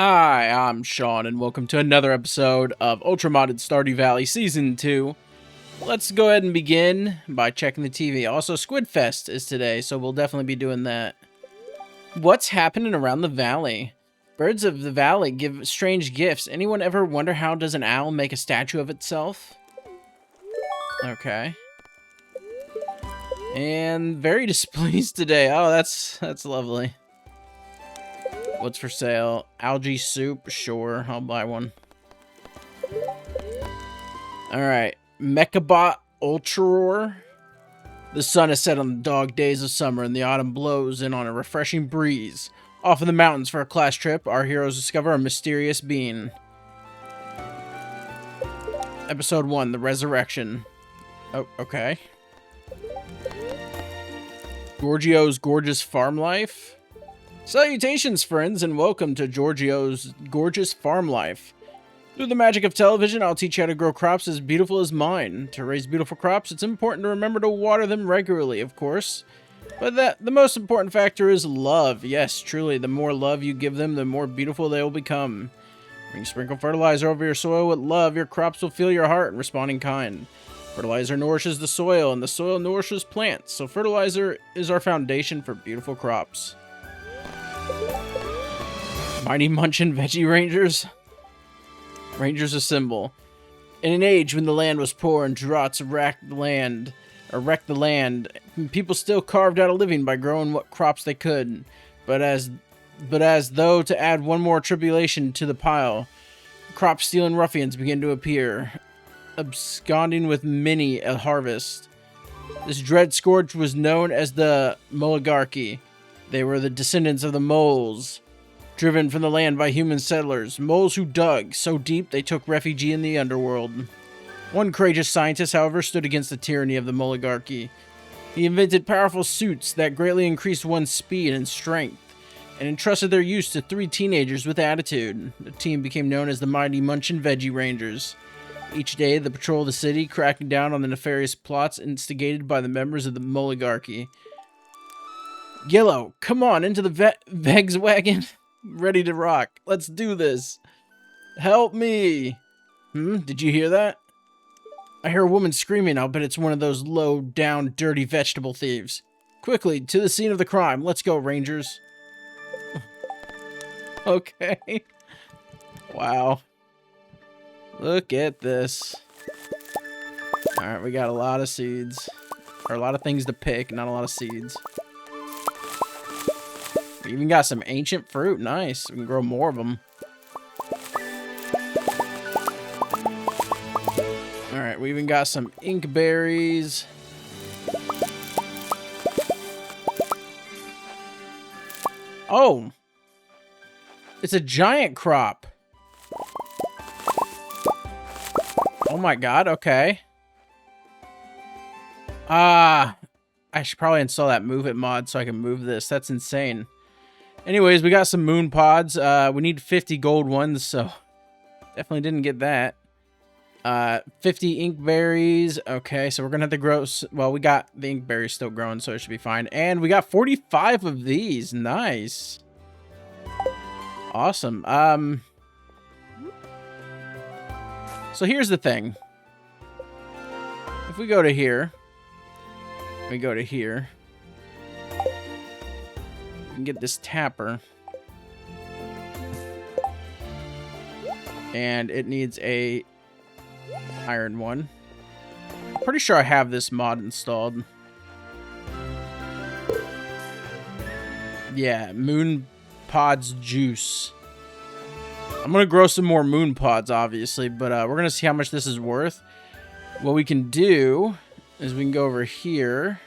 Hi, I'm Sean, and welcome to another episode of Ultra Modded Stardew Valley Season 2. Let's go ahead and begin by checking the TV. Also, SquidFest is today, so we'll definitely be doing that. What's happening around the valley? Birds of the valley give strange gifts. Anyone ever wonder how does an owl make a statue of itself? Okay. And very displeased today. Oh, that's lovely. What's for sale? Algae soup? Sure, I'll buy one. Alright. Mechabot Ultra. The sun has set on the dog days of summer, and the autumn blows in on a refreshing breeze. Off in the mountains for a class trip, our heroes discover a mysterious being. Episode 1, The Resurrection. Oh, okay. Giorgio's Gorgeous Farm Life. Salutations, friends, and welcome to Giorgio's Gorgeous Farm Life. Through the magic of television, I'll teach you how to grow crops as beautiful as mine. To raise beautiful crops, it's important to remember to water them regularly, of course. But the most important factor is love. Yes, truly, the more love you give them, the more beautiful they will become. When you sprinkle fertilizer over your soil with love, your crops will feel your heart and respond in kind. Fertilizer nourishes the soil, and the soil nourishes plants, so fertilizer is our foundation for beautiful crops. Mighty Munchin' Veggie Rangers. Rangers assemble. In an age when the land was poor and droughts wrecked the land, people still carved out a living by growing what crops they could. But as though to add one more tribulation to the pile, crop-stealing ruffians began to appear, absconding with many a harvest. This dread scourge was known as the Moligarchy. They were the descendants of the moles, driven from the land by human settlers, moles who dug so deep they took refuge in the underworld. One courageous scientist, however, stood against the tyranny of the Moligarchy. He invented powerful suits that greatly increased one's speed and strength, and entrusted their use to 3 teenagers with attitude. The team became known as the Mighty Munchin' Veggie Rangers. Each day, they patrol the city, cracking down on the nefarious plots instigated by the members of the Moligarchy. Yellow, come on, into the Vegs wagon. Ready to rock. Let's do this. Help me. Did you hear that? I hear a woman screaming. I'll bet it's one of those low-down, dirty vegetable thieves. Quickly, to the scene of the crime. Let's go, Rangers. Okay. Wow. Look at this. Alright, we got a lot of seeds. Or a lot of things to pick, not a lot of seeds. We even got some ancient fruit. Nice. We can grow more of them. Alright, we even got some ink berries. Oh! It's a giant crop. Oh my god, okay. I should probably install that Move It mod so I can move this. That's insane. Anyways, we got some moon pods. We need 50 gold ones, so definitely didn't get that. 50 ink berries. Okay, so we're gonna have to grow. Well, we got the ink berries still growing, so it should be fine. And we got 45 of these. Nice. Awesome. So here's the thing. If we go to here, we can get this tapper. And it needs a iron one. I'm pretty sure I have this mod installed. Yeah, moon pods juice. I'm gonna grow some more moon pods, obviously, but we're gonna see how much this is worth. What we can do is we can go over here.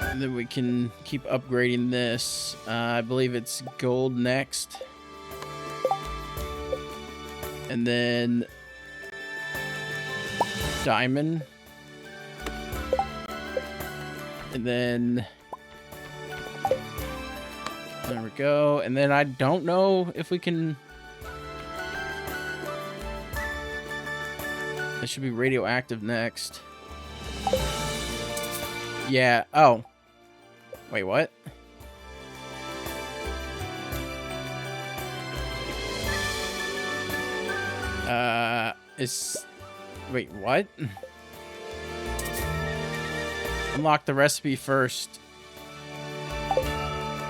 And then we can keep upgrading this. I believe it's gold next. And then diamond. And then there we go. And then I don't know if we can. This should be radioactive next. Yeah. Oh. Wait, what? Wait, what? Unlock the recipe first.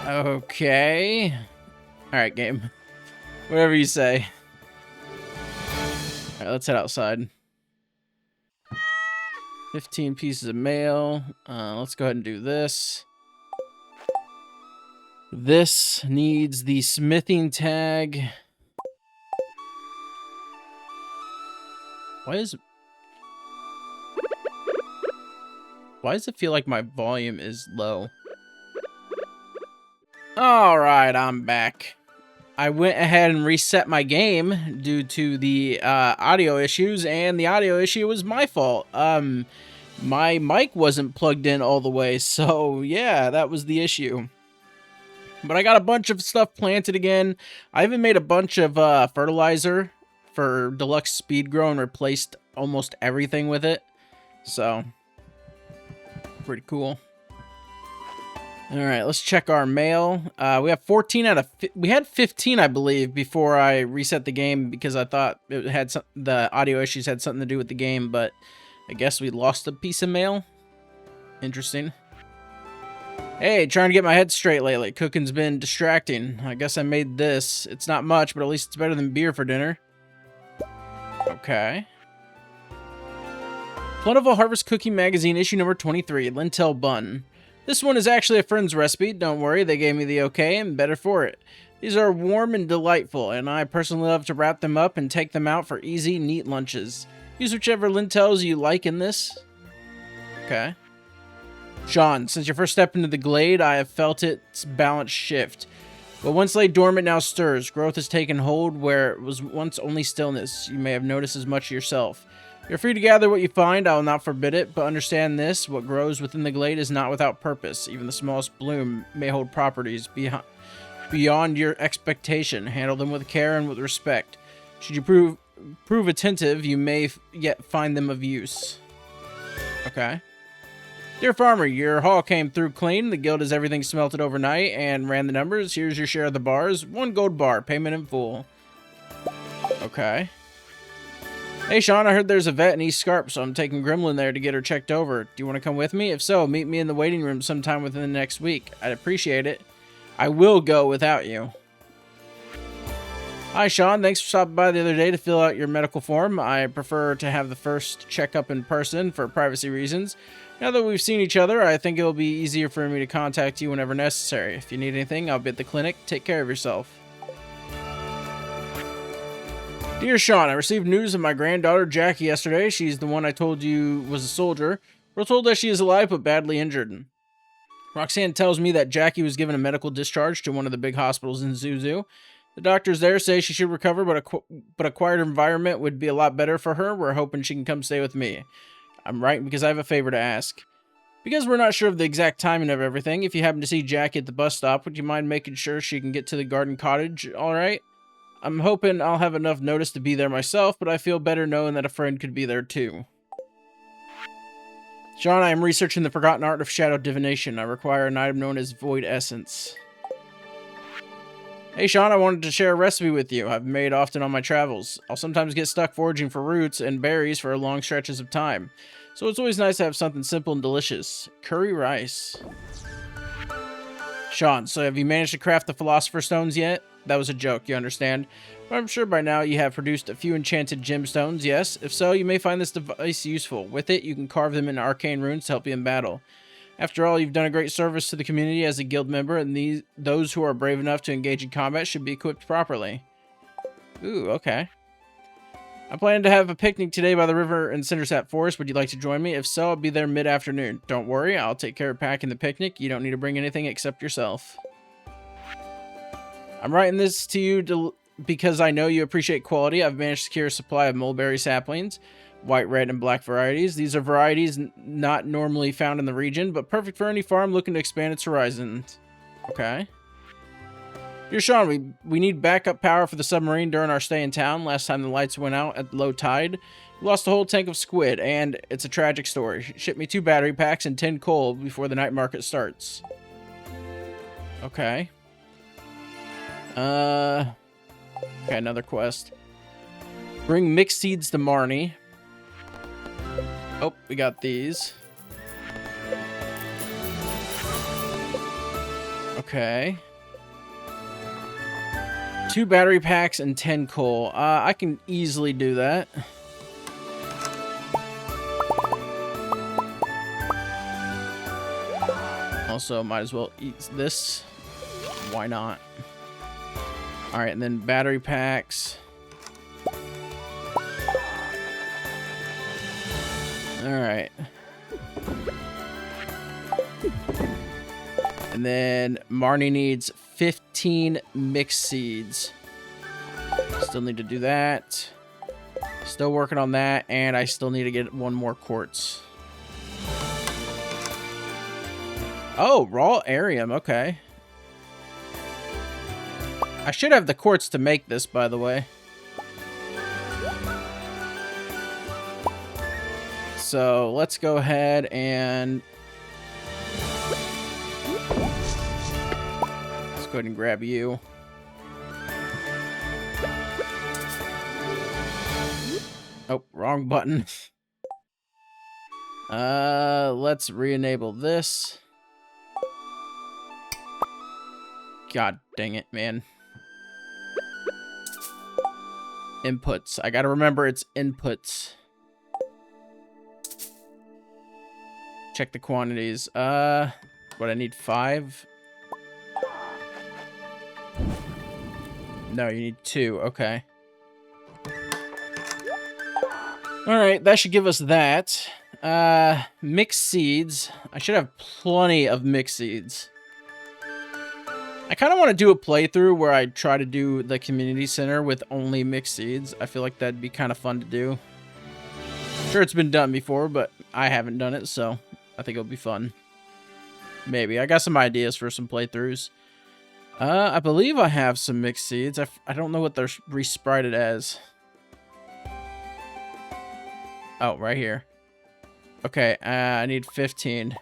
Okay. Alright, game. Whatever you say. Alright, let's head outside. 15 pieces of mail. Let's go ahead and do this. This needs the smithing tag. Why does it feel like my volume is low? Alright, I'm back. I went ahead and reset my game due to the audio issues, and the audio issue was my fault. My mic wasn't plugged in all the way, so yeah, that was the issue. But I got a bunch of stuff planted again. I even made a bunch of fertilizer for deluxe speed grow and replaced almost everything with it. So, pretty cool. Alright, let's check our mail. We have 14 out of... We had 15, I believe, before I reset the game because I thought it had the audio issues had something to do with the game, but I guess we lost a piece of mail. Interesting. Hey, trying to get my head straight lately. Cooking's been distracting. I guess I made this. It's not much, but at least it's better than beer for dinner. Okay. Plentiful Harvest Cooking Magazine, issue number 23, Lentil Bun. This one is actually a friend's recipe. Don't worry, they gave me the okay and better for it. These are warm and delightful, and I personally love to wrap them up and take them out for easy, neat lunches. Use whichever lentils you like in this. Okay. Sean, since your first step into the glade, I have felt its balance shift. What once lay dormant now stirs. Growth has taken hold where it was once only stillness. You may have noticed as much yourself. You're free to gather what you find, I will not forbid it, but understand this, what grows within the glade is not without purpose. Even the smallest bloom may hold properties beyond your expectation. Handle them with care and with respect. Should you prove attentive, you may yet find them of use. Okay. Dear farmer, your haul came through clean. The guild has everything smelted overnight and ran the numbers. Here's your share of the bars. 1 gold bar, payment in full. Okay. Hey, Sean, I heard there's a vet in East Scarp, so I'm taking Gremlin there to get her checked over. Do you want to come with me? If so, meet me in the waiting room sometime within the next week. I'd appreciate it. I will go without you. Hi, Sean. Thanks for stopping by the other day to fill out your medical form. I prefer to have the first checkup in person for privacy reasons. Now that we've seen each other, I think it'll be easier for me to contact you whenever necessary. If you need anything, I'll be at the clinic. Take care of yourself. Dear Sean, I received news of my granddaughter Jackie yesterday. She's the one I told you was a soldier. We're told that she is alive but badly injured. Roxanne tells me that Jackie was given a medical discharge to one of the big hospitals in Zuzu. The doctors there say she should recover, but a quieter environment would be a lot better for her. We're hoping she can come stay with me. I'm writing because I have a favor to ask. Because we're not sure of the exact timing of everything, if you happen to see Jackie at the bus stop, would you mind making sure she can get to the garden cottage, alright? I'm hoping I'll have enough notice to be there myself, but I feel better knowing that a friend could be there too. Sean, I am researching the forgotten art of shadow divination. I require an item known as Void Essence. Hey Sean, I wanted to share a recipe with you I've made often on my travels. I'll sometimes get stuck foraging for roots and berries for long stretches of time, so it's always nice to have something simple and delicious. Curry rice. Sean, so have you managed to craft the Philosopher's Stones yet? That was a joke, you understand. But I'm sure by now you have produced a few enchanted gemstones, yes? If so, you may find this device useful. With it, you can carve them into arcane runes to help you in battle. After all, you've done a great service to the community as a guild member, and those who are brave enough to engage in combat should be equipped properly. Ooh, okay. I'm planning to have a picnic today by the river in Cindersap Forest. Would you like to join me? If so, I'll be there mid-afternoon. Don't worry, I'll take care of packing the picnic. You don't need to bring anything except yourself. I'm writing this to you because I know you appreciate quality. I've managed to secure a supply of mulberry saplings, white, red, and black varieties. These are varieties not normally found in the region, but perfect for any farm looking to expand its horizons. Okay. Dear Sean, we need backup power for the submarine during our stay in town. Last time the lights went out at low tide, we lost a whole tank of squid, and it's a tragic story. Ship me 2 battery packs and 10 coal before the night market starts. Okay. Okay, another quest. Bring mixed seeds to Marnie. Oh, we got these. Okay. 2 battery packs and 10 coal. I can easily do that. Also, might as well eat this. Why not? Alright, and then battery packs. Alright. And then Marnie needs 15 mixed seeds. Still need to do that. Still working on that, and I still need to get 1 more quartz. Oh, raw arium, okay. I should have the quartz to make this, by the way. So, let's go ahead and... let's go ahead and grab you. Oh, wrong button. Let's re-enable this. God dang it, man. Inputs. I gotta remember it's inputs. Check the quantities. What, I need 5? No, you need 2. Okay. Alright, that should give us that. Mixed seeds. I should have plenty of mixed seeds. I kind of want to do a playthrough where I try to do the community center with only mixed seeds. I feel like that'd be kind of fun to do. I'm sure it's been done before, but I haven't done it, so I think it'll be fun. Maybe. I got some ideas for some playthroughs. I believe I have some mixed seeds. I don't know what they're resprited as. Oh, right here. Okay, I need 15.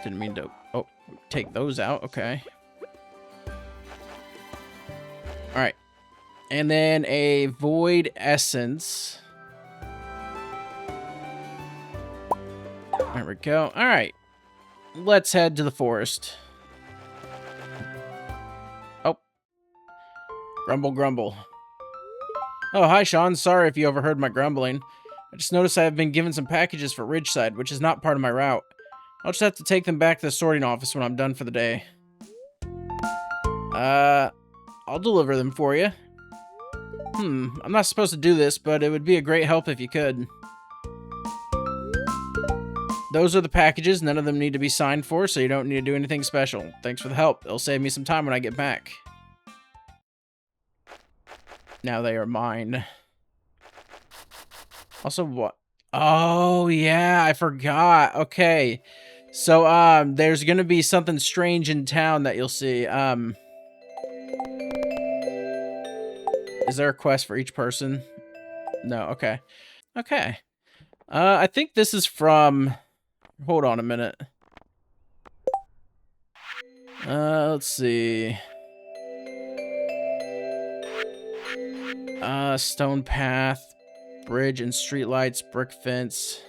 Didn't mean to... oh, take those out. Okay. Alright. And then a void essence. There we go. Alright. Let's head to the forest. Oh. Grumble, grumble. Oh, hi, Sean. Sorry if you overheard my grumbling. I just noticed I have been given some packages for Ridgeside, which is not part of my route. I'll just have to take them back to the sorting office when I'm done for the day. I'll deliver them for you. I'm not supposed to do this, but it would be a great help if you could. Those are the packages. None of them need to be signed for, so you don't need to do anything special. Thanks for the help. It'll save me some time when I get back. Now they are mine. Also, what? Oh, yeah, I forgot. Okay. So, there's gonna be something strange in town that you'll see. Is there a quest for each person? No, okay. Okay. I think this is from... hold on a minute. Let's see. Stone path, bridge and streetlights, brick fence.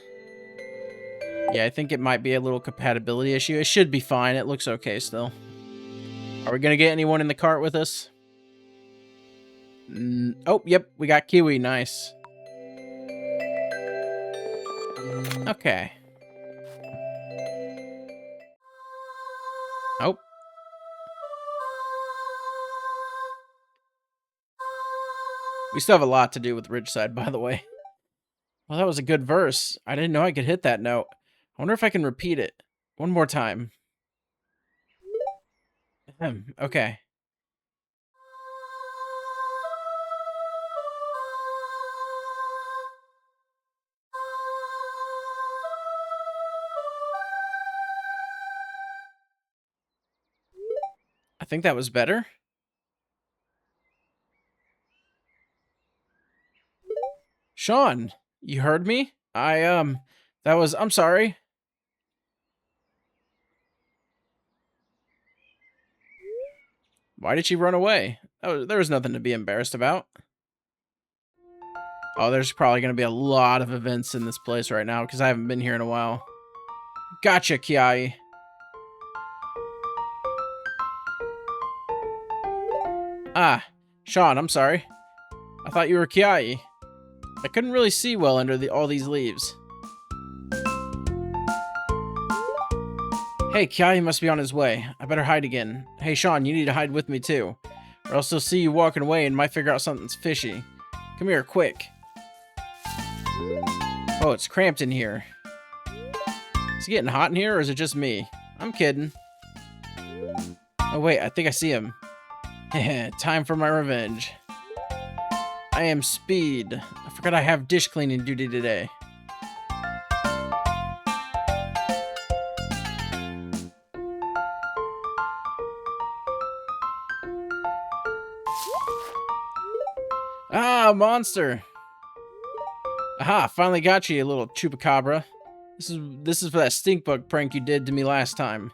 Yeah, I think it might be a little compatibility issue. It should be fine. It looks okay still. Are we gonna get anyone in the cart with us? Oh, yep, we got Kiwi. Nice. Okay. Oh. We still have a lot to do with Ridgeside, by the way. Well, that was a good verse. I didn't know I could hit that note. I wonder if I can repeat it. One more time. Okay. I think that was better. Sean, you heard me? I'm sorry. Why did she run away? Oh, there was nothing to be embarrassed about. Oh, there's probably going to be a lot of events in this place right now because I haven't been here in a while. Gotcha, Kiai. Ah, Sean, I'm sorry. I thought you were Kiai. I couldn't really see well under all these leaves. Hey, Kiai must be on his way. I better hide again. Hey, Sean, you need to hide with me too. Or else they'll see you walking away and might figure out something's fishy. Come here, quick. Oh, it's cramped in here. Is it getting hot in here, or is it just me? I'm kidding. Oh, wait, I think I see him. Time for my revenge. I am Speed. I forgot I have dish cleaning duty today. Ah, monster! Aha, finally got you little chupacabra. This is for that stink bug prank you did to me last time.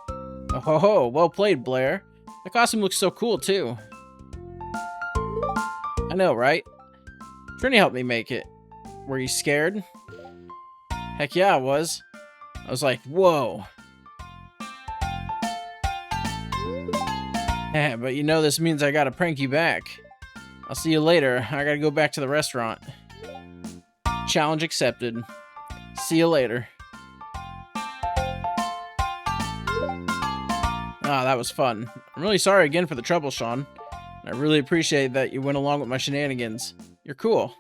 Oh ho ho, well played, Blair. The costume looks so cool too. I know, right? Trini helped me make it. Were you scared? Heck yeah, I was. I was like, whoa. But you know this means I gotta prank you back. I'll see you later. I gotta go back to the restaurant. Challenge accepted. See you later. Ah, that was fun. I'm really sorry again for the trouble, Sean. I really appreciate that you went along with my shenanigans. You're cool.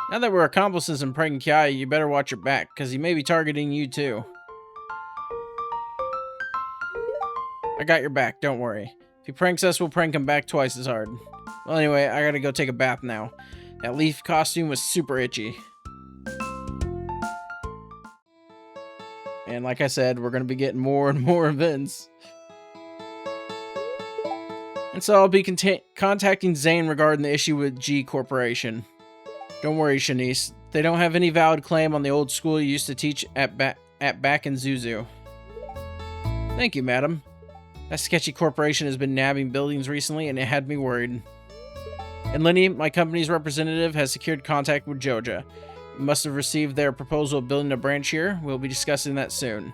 Now that we're accomplices in pranking Kiai, you better watch your back, because he may be targeting you too. I got your back, don't worry. If he pranks us, we'll prank him back twice as hard. Well, anyway, I gotta go take a bath now. That leaf costume was super itchy. And like I said, we're gonna be getting more and more events. And so I'll be contacting Zane regarding the issue with G Corporation. Don't worry, Shanice. They don't have any valid claim on the old school you used to teach at back in Zuzu. Thank you, madam. That sketchy corporation has been nabbing buildings recently, and it had me worried. And Lenny, my company's representative, has secured contact with Joja. We must have received their proposal of building a branch here. We'll be discussing that soon.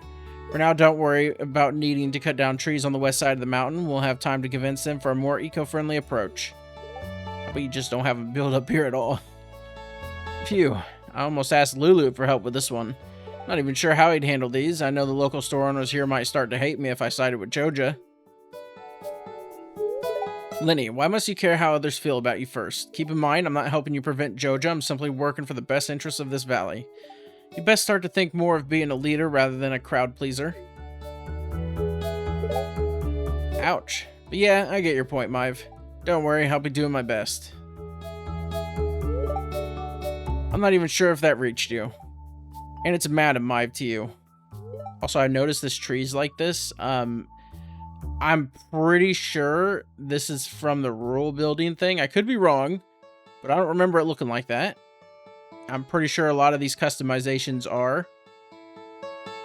For now, don't worry about needing to cut down trees on the west side of the mountain. We'll have time to convince them for a more eco-friendly approach. But you just don't have them build up here at all. Phew. I almost asked Lulu for help with this one. Not even sure how he'd handle these. I know the local store owners here might start to hate me if I sided with Joja. Lenny, why must you care how others feel about you first? Keep in mind, I'm not helping you prevent Joja. I'm simply working for the best interests of this valley. You best start to think more of being a leader rather than a crowd pleaser. Ouch. But yeah, I get your point, Mive. Don't worry, I'll be doing my best. I'm not even sure if that reached you. And it's Madam Mive to you. Also, I noticed this tree's like this. I'm pretty sure this is from the rural building thing. I could be wrong, but I don't remember it looking like that. I'm pretty sure a lot of these customizations are,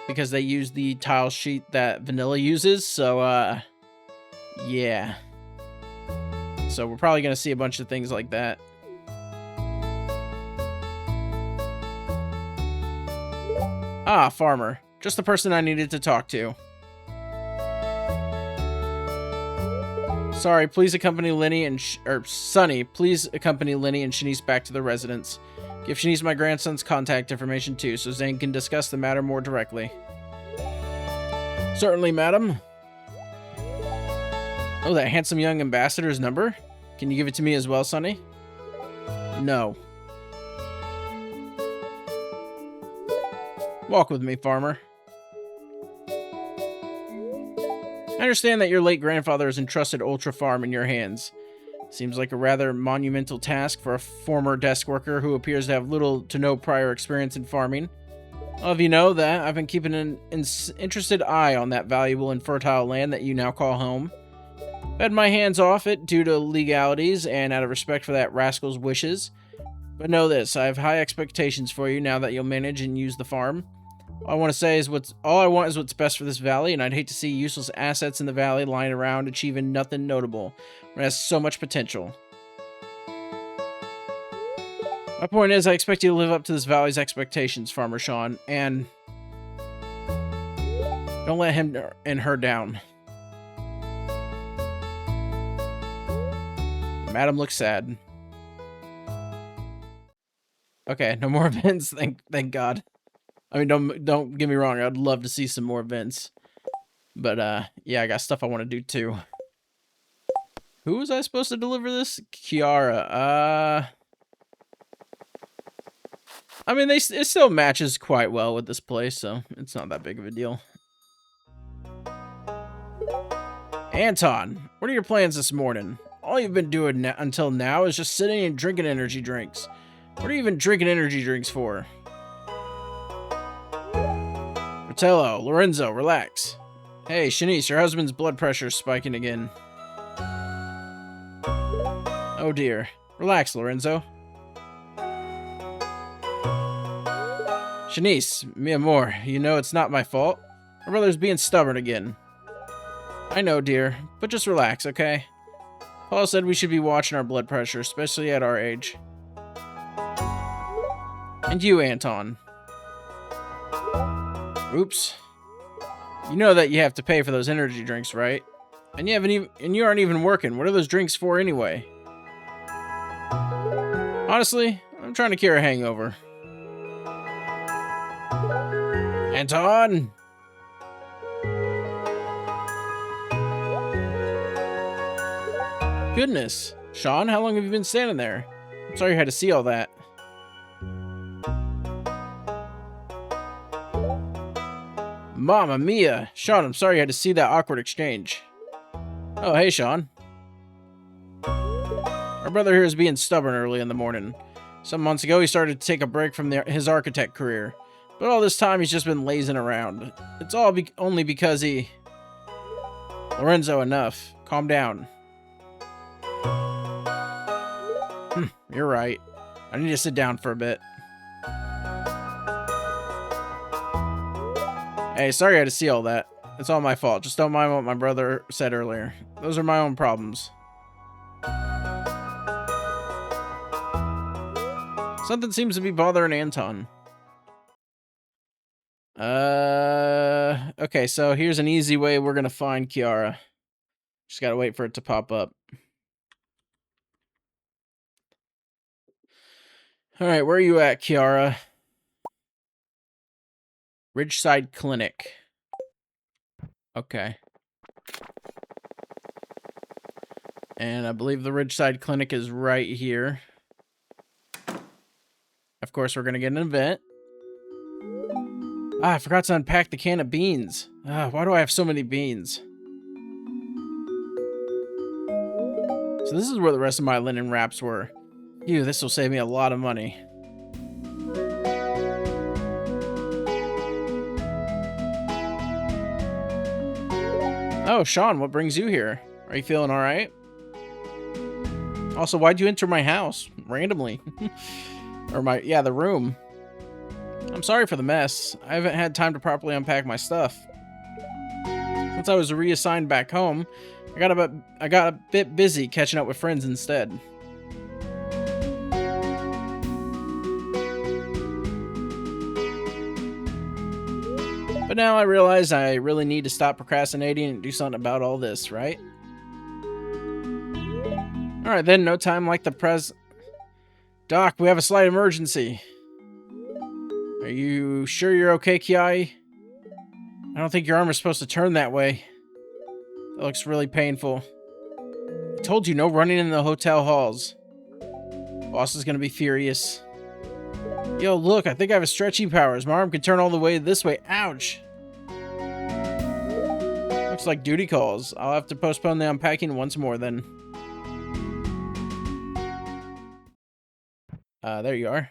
because they use the tile sheet that Vanilla uses. So, yeah. So we're probably going to see a bunch of things like that. Ah, Farmer. Just the person I needed to talk to. Sorry, please accompany Lenny and Sunny, please accompany Lenny and Shanice back to the residence. Give Shanice my grandson's contact information too, so Zane can discuss the matter more directly. Certainly, madam. Oh, that handsome young ambassador's number? Can you give it to me as well, Sunny? No. Walk with me, Farmer. I understand that your late grandfather has entrusted Ultra Farm in your hands. Seems like a rather monumental task for a former desk worker who appears to have little to no prior experience in farming. Well, if you know that, I've been keeping an interested eye on that valuable and fertile land that you now call home. I've had my hands off it due to legalities and out of respect for that rascal's wishes. But know this, I have high expectations for you now that you'll manage and use the farm. All I want is what's best for this valley, and I'd hate to see useless assets in the valley lying around achieving nothing notable. It has so much potential. My point is, I expect you to live up to this valley's expectations, Farmer Sean, and don't let him and her down. Madam looks sad. Okay, no more events, thank God. I mean, don't get me wrong, I'd love to see some more events. But, yeah, I got stuff I want to do, too. Who was I supposed to deliver this? Kiara. I mean, it still matches quite well with this place, so it's not that big of a deal. Anton, what are your plans this morning? All you've been doing until now is just sitting and drinking energy drinks. What are you even drinking energy drinks for? Fratello, Lorenzo, relax. Hey, Shanice, your husband's blood pressure's spiking again. Oh dear. Relax, Lorenzo. Shanice, mi amor, you know it's not my fault. My brother's being stubborn again. I know, dear, but just relax, okay? Paul said we should be watching our blood pressure, especially at our age. And you, Anton. Oops. You know that you have to pay for those energy drinks, right? And you aren't even working. What are those drinks for anyway? Honestly, I'm trying to cure a hangover. Anton! Goodness. Sean, how long have you been standing there? I'm sorry you had to see all that. Mamma mia! Sean, I'm sorry you had to see that awkward exchange. Oh, hey, Sean. Our brother here is being stubborn early in the morning. Some months ago, he started to take a break from his architect career. But all this time, he's just been lazing around. It's all only because he... Lorenzo, enough. Calm down. You're right. I need to sit down for a bit. Hey, sorry I had to see all that. It's all my fault. Just don't mind what my brother said earlier. Those are my own problems. Something seems to be bothering Anton. Okay, so here's an easy way we're gonna find Kiara. Just gotta wait for it to pop up. Alright, where are you at, Kiara? Ridgeside Clinic. Okay. And I believe the Ridgeside Clinic is right here. Of course, we're gonna get an event. Ah, I forgot to unpack the can of beans. Ah, why do I have so many beans? So this is where the rest of my linen wraps were. Ew, this will save me a lot of money. Oh, Sean, what brings you here? Are you feeling alright? Also, why'd you enter my house? Randomly. Or the room. I'm sorry for the mess. I haven't had time to properly unpack my stuff. Since I was reassigned back home, I got a bit busy catching up with friends instead. But now I realize I really need to stop procrastinating and do something about all this, right? Alright then, no time like the Doc, we have a slight emergency. Are you sure you're okay, Kiai? I don't think your arm is supposed to turn that way. That looks really painful. I told you, no running in the hotel halls. Boss is gonna be furious. Yo, look, I think I have stretchy powers. My arm can turn all the way this way. Ouch! Looks like duty calls. I'll have to postpone the unpacking once more then. There you are.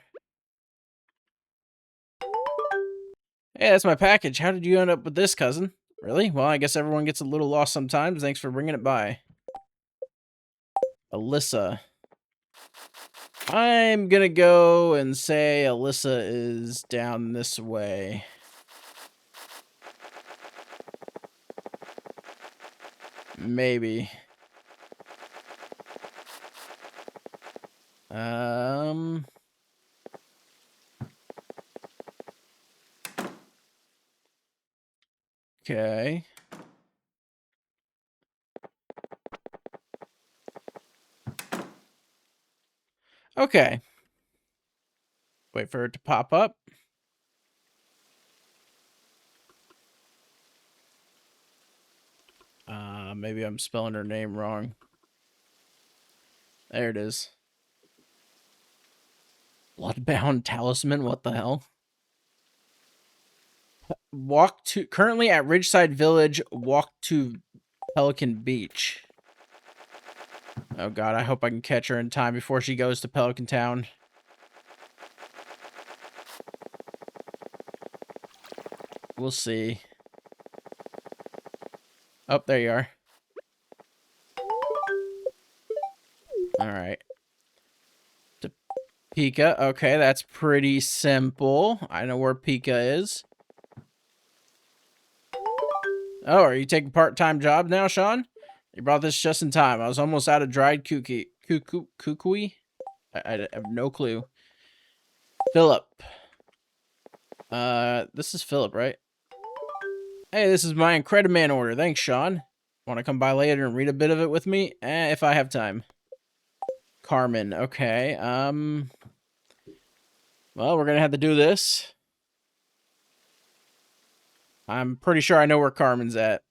Hey, that's my package. How did you end up with this, cousin? Really? Well, I guess everyone gets a little lost sometimes. Thanks for bringing it by. Alyssa. I'm gonna go and say Alyssa is down this way. Maybe. Okay. Okay. Wait for it to pop up. Maybe I'm spelling her name wrong. There it is. Bloodbound Talisman, what the hell? Walk to, currently at Ridgeside Village, walk to Pelican Beach. Oh god, I hope I can catch her in time before she goes to Pelican Town. We'll see. Oh, there you are. Alright. Pika. Okay, that's pretty simple. I know where Pika is. Oh, are you taking part-time job now, Sean? You brought this just in time. I was almost out of dried kukui. I have no clue. Philip. This is Philip, right? Hey, this is my Incrediman order. Thanks, Sean. Want to come by later and read a bit of it with me? If I have time. Carmen. Okay. Well, we're gonna have to do this. I'm pretty sure I know where Carmen's at.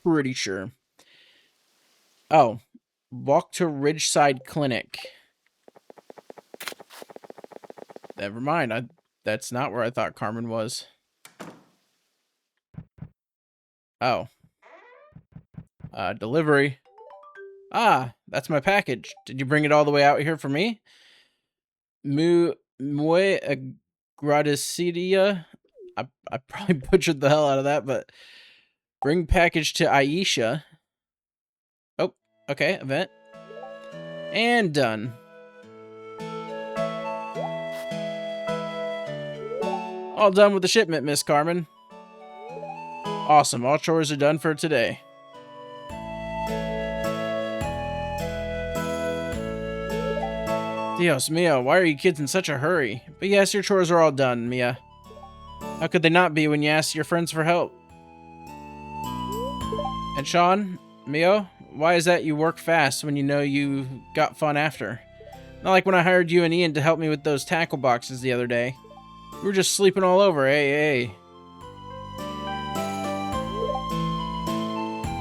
Pretty sure. Oh. Walk to Ridgeside Clinic. Never mind. That's not where I thought Carmen was. Oh. Delivery. Ah, that's my package. Did you bring it all the way out here for me? Muy agradecida. I probably butchered the hell out of that, but bring package to Aisha. Oh, okay, event. And done. All done with the shipment, Miss Carmen. Awesome, all chores are done for today. Dios mio, why are you kids in such a hurry? But yes, your chores are all done, Mia. How could they not be when you ask your friends for help? And Sean, Mio, why is that you work fast when you know you got fun after? Not like when I hired you and Ian to help me with those tackle boxes the other day. We were just sleeping all over, hey.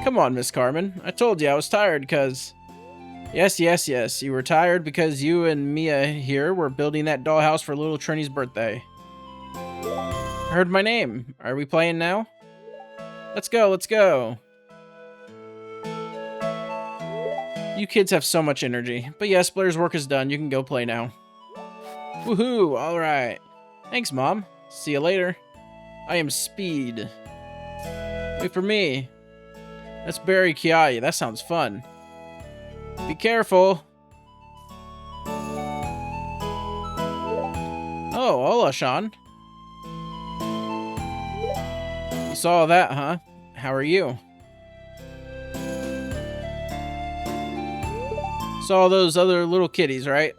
Come on, Miss Carmen. I told you I was tired because... Yes. You were tired because you and Mia here were building that dollhouse for little Trini's birthday. I heard my name. Are we playing now? Let's go. You kids have so much energy. But yes, Blair's work is done. You can go play now. Woohoo! Alright. Thanks, Mom. See you later. I am Speed. Wait for me. Let's bury Kiai. That sounds fun. Be careful. Oh, hola, Sean. You saw that, huh? How are you? Saw those other little kitties, right?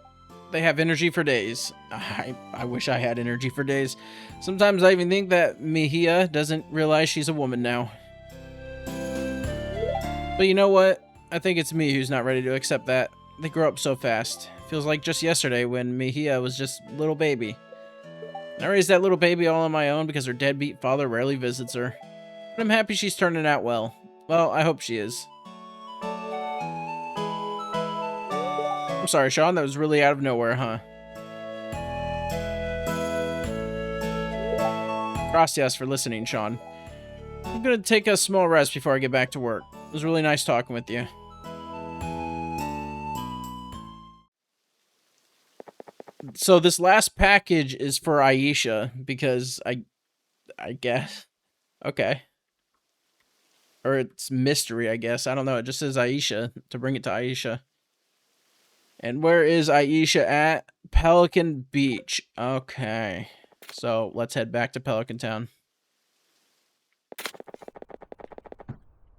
They have energy for days. I wish I had energy for days. Sometimes I even think that Mejia doesn't realize she's a woman now. But you know what? I think it's me who's not ready to accept that. They grow up so fast. Feels like just yesterday when Mejia was just a little baby. I raised that little baby all on my own because her deadbeat father rarely visits her. But I'm happy she's turning out well. Well, I hope she is. I'm sorry, Sean, that was really out of nowhere, huh? Gracias for listening, Sean. I'm gonna take a small rest before I get back to work. It was really nice talking with you. So this last package is for Aisha, because I guess. Okay. Or it's mystery, I guess. I don't know. It just says Aisha, to bring it to Aisha. And where is Aisha at? Pelican Beach. Okay. So let's head back to Pelican Town.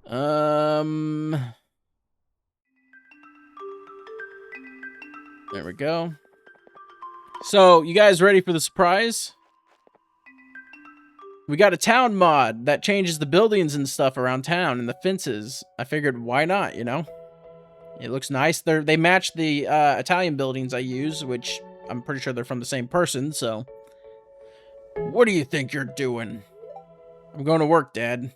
There we go. So, you guys ready for the surprise? We got a town mod that changes the buildings and stuff around town and the fences. I figured, why not, you know? It looks nice. They match the Italian buildings I use, which I'm pretty sure they're from the same person, so... What do you think you're doing? I'm going to work, Dad.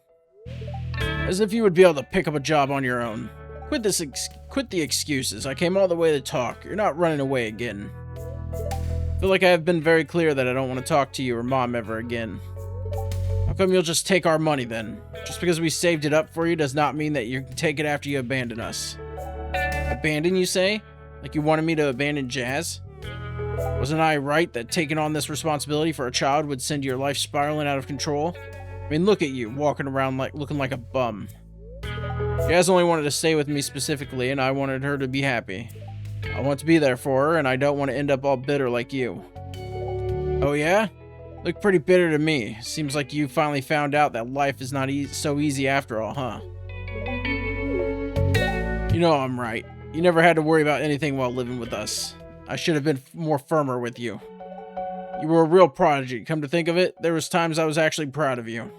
As if you would be able to pick up a job on your own. Quit the excuses. I came all the way to talk. You're not running away again. I feel like I have been very clear that I don't want to talk to you or Mom ever again. How come you'll just take our money then? Just because we saved it up for you does not mean that you can take it after you abandon us. Abandon, you say? Like you wanted me to abandon Jazz? Wasn't I right that taking on this responsibility for a child would send your life spiraling out of control? I mean, look at you, walking around looking like a bum. Jazz only wanted to stay with me specifically, and I wanted her to be happy. I want to be there for her, and I don't want to end up all bitter like you. Oh yeah? Look pretty bitter to me. Seems like you finally found out that life is not so easy after all, huh? You know I'm right. You never had to worry about anything while living with us. I should have been more firmer with you. You were a real prodigy. Come to think of it, there was times I was actually proud of you.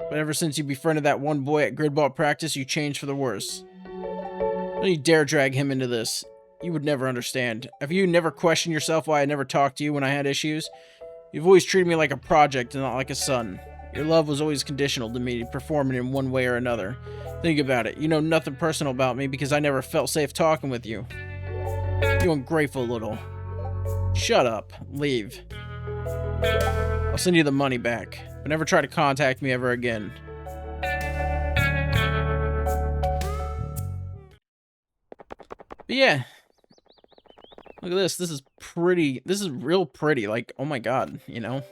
But ever since you befriended that one boy at gridball practice, you changed for the worse. Don't you dare drag him into this. You would never understand. Have you never questioned yourself why I never talked to you when I had issues? You've always treated me like a project and not like a son. Your love was always conditional to me performing in one way or another. Think about it. You know nothing personal about me because I never felt safe talking with you. You ungrateful little... Shut up. Leave. I'll send you the money back. But never try to contact me ever again. But yeah. Look at this. This is pretty. This is real pretty. Like, oh my god, you know?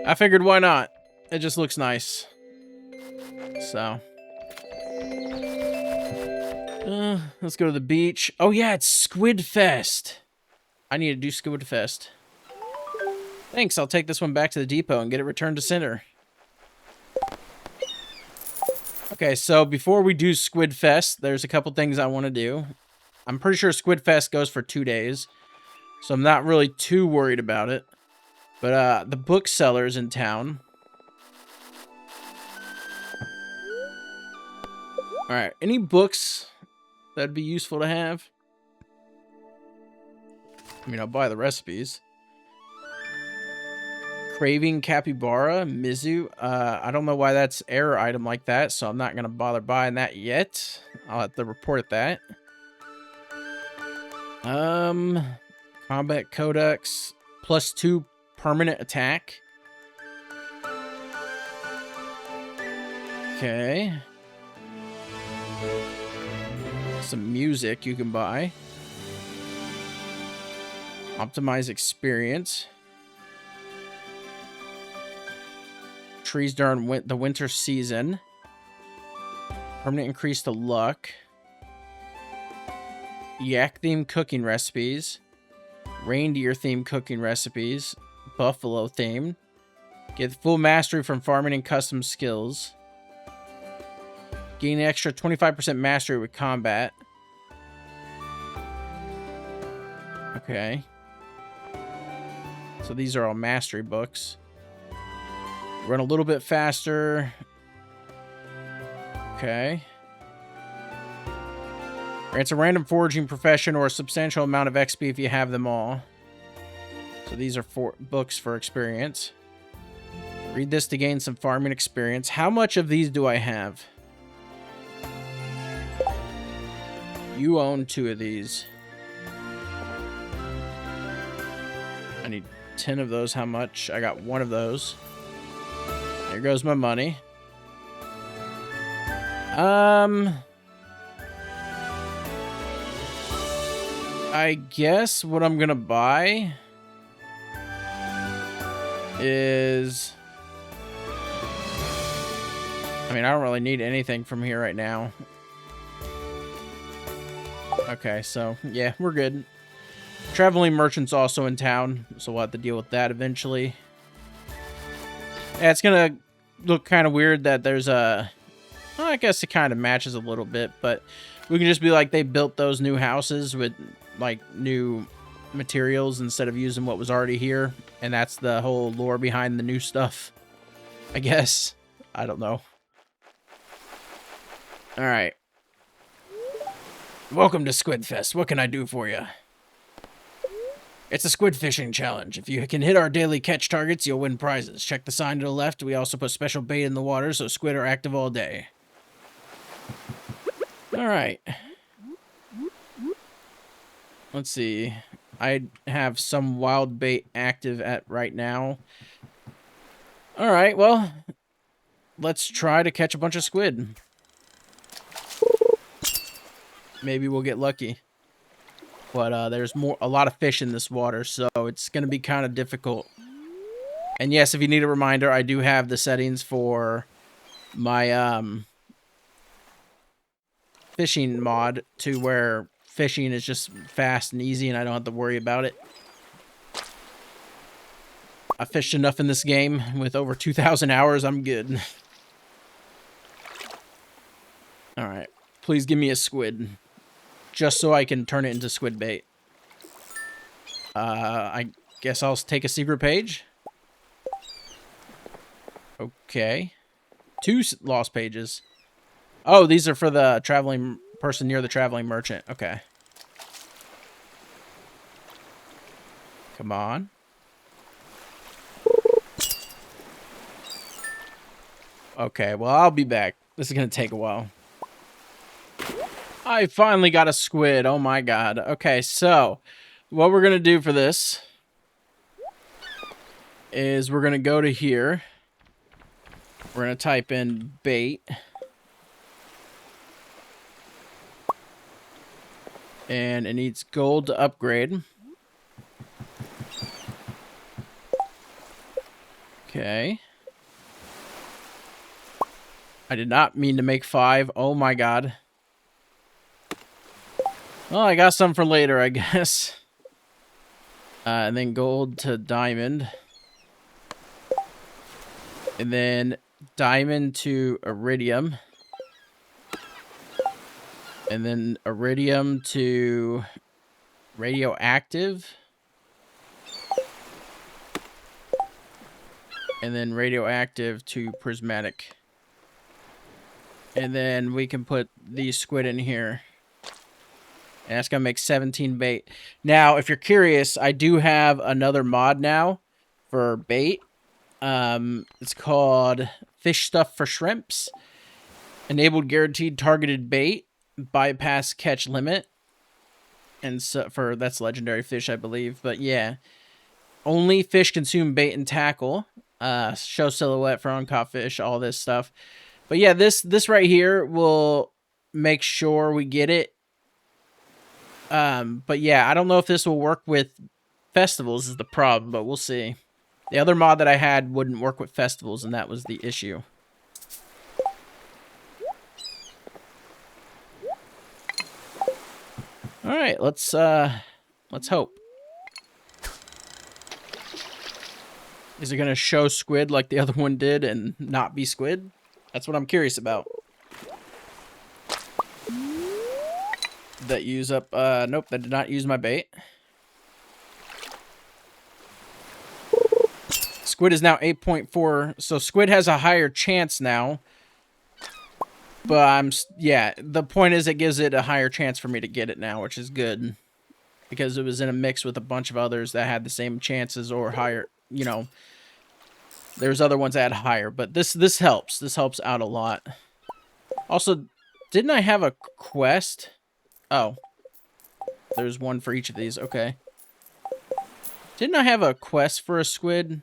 I figured why not? It just looks nice. So. Let's go to the beach. Oh yeah, it's SquidFest. I need to do SquidFest. Thanks, I'll take this one back to the depot and get it returned to center. Okay, so before we do SquidFest, there's a couple things I want to do. I'm pretty sure SquidFest goes for 2 days, so I'm not really too worried about it. But the booksellers in town. Alright, any books that'd be useful to have? I mean, I'll buy the recipes. Craving Capybara, Mizu. I don't know why that's error item like that, so I'm not going to bother buying that yet. I'll have to report that. Combat Codex. +2 permanent attack. Okay. Some music you can buy. Optimize experience. Trees during the winter season. Permanent increase to luck. Yak themed cooking recipes. Reindeer themed cooking recipes. Buffalo themed. Get full mastery from farming and custom skills. Gain an extra 25% mastery with combat. Okay. So these are all mastery books. Run a little bit faster. Okay. Grants a random foraging profession or a substantial amount of XP if you have them all. So these are 4 books for experience. Read this to gain some farming experience. How much of these do I have? You own 2 of these. I need 10 of those. How much? I got 1 of those. There goes my money. I guess what I'm gonna buy is... I mean, I don't really need anything from here right now. Okay, so, yeah, we're good. Traveling merchant's also in town, so we'll have to deal with that eventually. Yeah, it's gonna look kind of weird that there's a Well, I guess it kind of matches a little bit, but we can just be like they built those new houses with like new materials instead of using what was already here, and that's the whole lore behind the new stuff, I guess. I don't know. All right. Welcome to SquidFest. What can I do for you? It's a squid fishing challenge. If you can hit our daily catch targets, you'll win prizes. Check the sign to the left. We also put special bait in the water, so squid are active all day. All right. Let's see. I have some wild bait active at right now. All right, well, let's try to catch a bunch of squid. Maybe we'll get lucky. But there's a lot of fish in this water, so it's going to be kind of difficult. And yes, if you need a reminder, I do have the settings for my fishing mod to where fishing is just fast and easy and I don't have to worry about it. I fished enough in this game. With over 2,000 hours, I'm good. Alright. Please give me a squid. Just so I can turn it into squid bait. I guess I'll take a secret page. Okay. 2 lost pages. Oh, these are for the traveling person near the traveling merchant. Okay. Come on. Okay, well, I'll be back. This is going to take a while. I finally got a squid. Oh my god. Okay, so what we're going to do for this is we're going to go to here. We're going to type in bait. And it needs gold to upgrade. Okay. I did not mean to make 5. Oh my god. Well, I got some for later, I guess. And then gold to diamond. And then diamond to iridium. And then iridium to radioactive. And then radioactive to prismatic. And then we can put these squid in here. And that's going to make 17 bait. Now, if you're curious, I do have another mod now for bait. It's called Fish Stuff for Shrimps. Enabled guaranteed targeted bait. Bypass catch limit. And so that's legendary fish, I believe. But yeah. Only fish consume bait and tackle. Show silhouette for uncaught fish. All this stuff. But yeah, this right here will make sure we get it. But yeah, I don't know if this will work with festivals is the problem, but we'll see. The other mod that I had wouldn't work with festivals, and that was the issue. All right, let's hope. Is it gonna show squid like the other one did and not be squid? That's what I'm curious about. That use up, nope, that did not use my bait. Squid is now 8.4, so squid has a higher chance now. But yeah, the point is it gives it a higher chance for me to get it now, which is good. Because it was in a mix with a bunch of others that had the same chances or higher, you know. There's other ones that had higher, but this helps. This helps out a lot. Also, didn't I have a quest? Oh. There's one for each of these. Okay. Didn't I have a quest for a squid?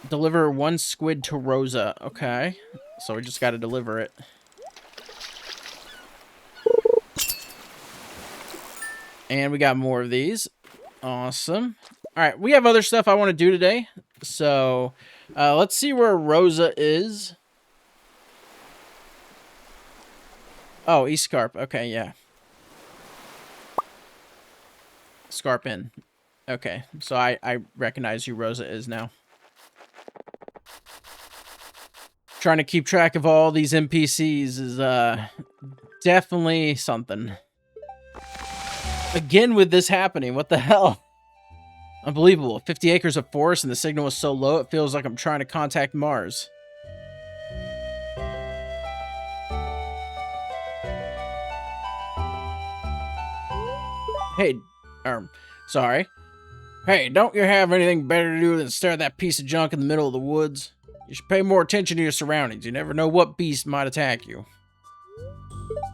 Deliver 1 squid to Rosa. Okay. So we just got to deliver it. And we got more of these. Awesome. All right. We have other stuff I want to do today. So let's see where Rosa is. Oh, East Scarp. Okay, yeah. Scarpin. Okay, so I recognize who Rosa is now. Trying to keep track of all these NPCs is definitely something. Again with this happening, what the hell? Unbelievable. 50 acres of forest and the signal is so low it feels like I'm trying to contact Mars. Hey, sorry. Hey, don't you have anything better to do than stare at that piece of junk in the middle of the woods? You should pay more attention to your surroundings. You never know what beast might attack you.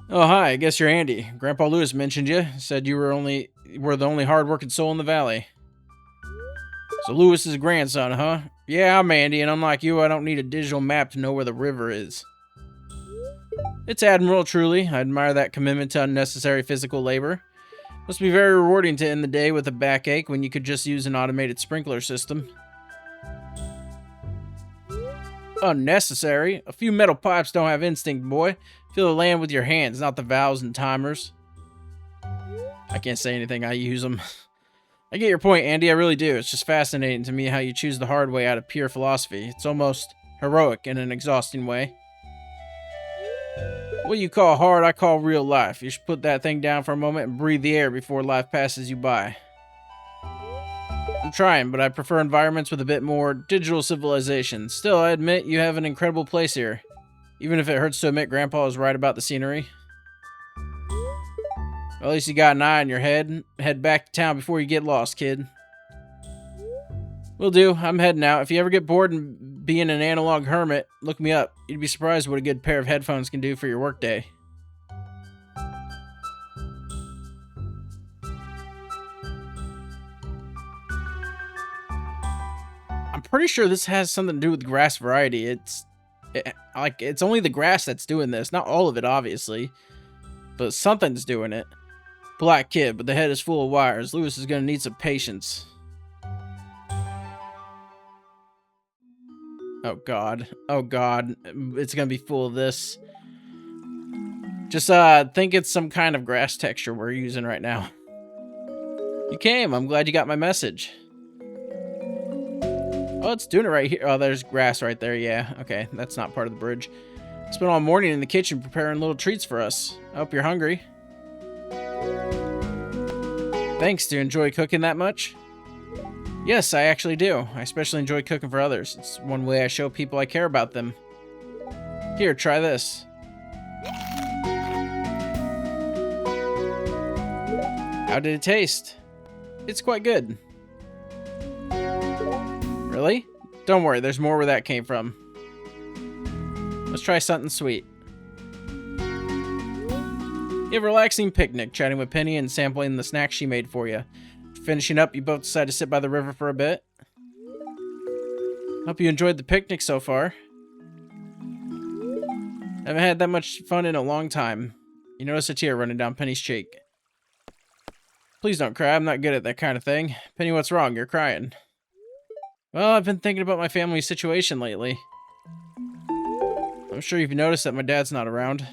Oh, hi, I guess you're Andy. Grandpa Lewis mentioned you. Said you were the only hard-working soul in the valley. So Lewis is a grandson, huh? Yeah, I'm Andy, and unlike you, I don't need a digital map to know where the river is. It's admirable, truly. I admire that commitment to unnecessary physical labor. Must be very rewarding to end the day with a backache when you could just use an automated sprinkler system. Unnecessary? A few metal pipes don't have instinct, boy. Feel the land with your hands, not the valves and timers. I can't say anything, I use them. I get your point, Andy, I really do. It's just fascinating to me how you choose the hard way out of pure philosophy. It's almost heroic in an exhausting way. What you call hard, I call real life. You should put that thing down for a moment and breathe the air before life passes you by. I'm trying, but I prefer environments with a bit more digital civilization. Still, I admit you have an incredible place here. Even if it hurts to admit Grandpa was right about the scenery. Well, at least you got an eye on your head. Head back to town before you get lost, kid. Will do. I'm heading out. If you ever get bored and being an analog hermit, look me up. You'd be surprised what a good pair of headphones can do for your workday. I'm pretty sure this has something to do with grass variety. It's only the grass that's doing this. Not all of it, obviously. But something's doing it. Black kid, but the head is full of wires. Lewis is gonna need some patience. Oh god. Oh god. It's gonna be full of this. Just think it's some kind of grass texture we're using right now. You came. I'm glad you got my message. Oh, it's doing it right here. Oh, there's grass right there. Yeah, okay. That's not part of the bridge. I spent all morning in the kitchen preparing little treats for us. I hope you're hungry. Thanks. Do you enjoy cooking that much? Yes, I actually do. I especially enjoy cooking for others. It's one way I show people I care about them. Here, try this. How did it taste? It's quite good. Really? Don't worry, there's more where that came from. Let's try something sweet. You have a relaxing picnic, chatting with Penny and sampling the snacks she made for you. Finishing up, you both decide to sit by the river for a bit. Hope you enjoyed the picnic so far. I haven't had that much fun in a long time. You notice a tear running down Penny's cheek. Please don't cry, I'm not good at that kind of thing. Penny, what's wrong? You're crying. Well, I've been thinking about my family's situation lately. I'm sure you've noticed that my dad's not around.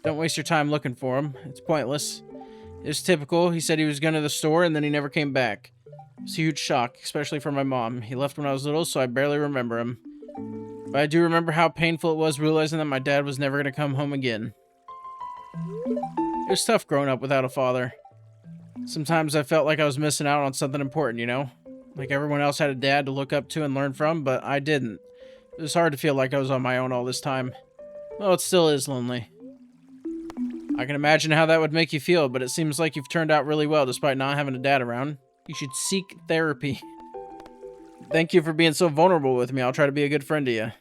Don't waste your time looking for him. It's pointless. It was typical. He said he was going to the store and then he never came back. It was a huge shock, especially for my mom. He left when I was little, so I barely remember him. But I do remember how painful it was realizing that my dad was never going to come home again. It was tough growing up without a father. Sometimes I felt like I was missing out on something important, you know? Like everyone else had a dad to look up to and learn from, but I didn't. It was hard to feel like I was on my own all this time. Well, it still is lonely. I can imagine how that would make you feel, but it seems like you've turned out really well despite not having a dad around. You should seek therapy. Thank you for being so vulnerable with me. I'll try to be a good friend to you.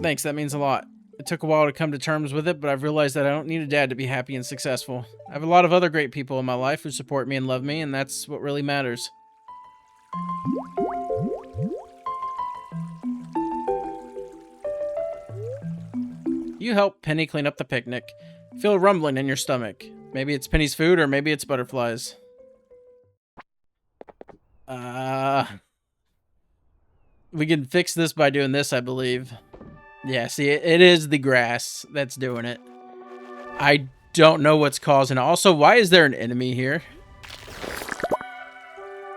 Thanks, that means a lot. It took a while to come to terms with it, but I've realized that I don't need a dad to be happy and successful. I have a lot of other great people in my life who support me and love me, and that's what really matters. You help Penny clean up the picnic. Feel a rumbling in your stomach. Maybe it's Penny's food, or maybe it's butterflies. We can fix this by doing this, I believe. Yeah, see, it is the grass that's doing it. I don't know what's causing it. Also, why is there an enemy here?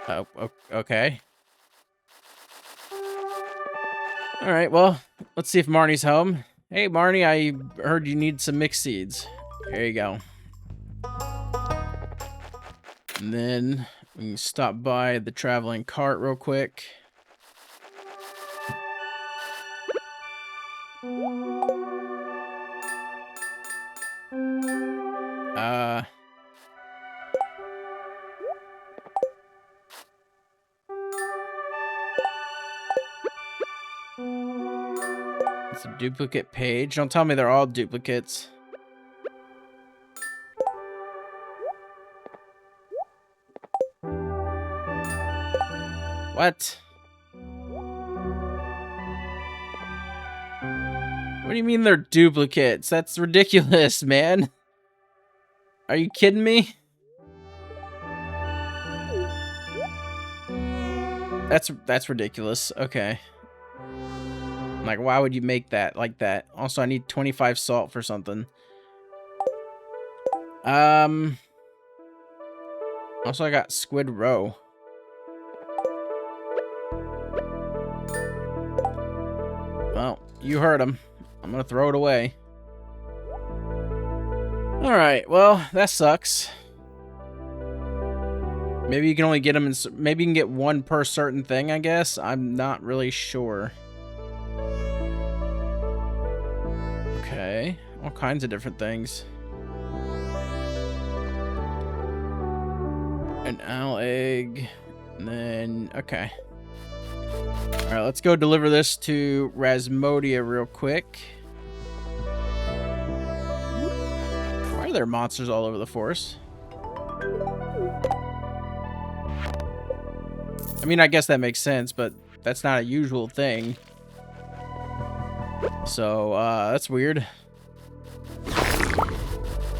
Oh, okay. Alright, well, let's see if Marnie's home. Hey, Marnie, I heard you need some mixed seeds. There you go. And then we can stop by the traveling cart real quick. It's a duplicate page. Don't tell me they're all duplicates. What? What do you mean they're duplicates? That's ridiculous, man. Are you kidding me? That's ridiculous. Okay. Like, why would you make that like that? Also, I need 25 salt for something. Also, I got Squid Roe. Well, you heard him. I'm gonna throw it away. Alright, well, that sucks. Maybe you can only get them in... Maybe you can get one per certain thing, I guess? I'm not really sure. Okay. All kinds of different things. An owl egg. And then... Okay. Alright, let's go deliver this to Rasmodia real quick. Why are there monsters all over the forest? I mean, I guess that makes sense, but that's not a usual thing. So, that's weird.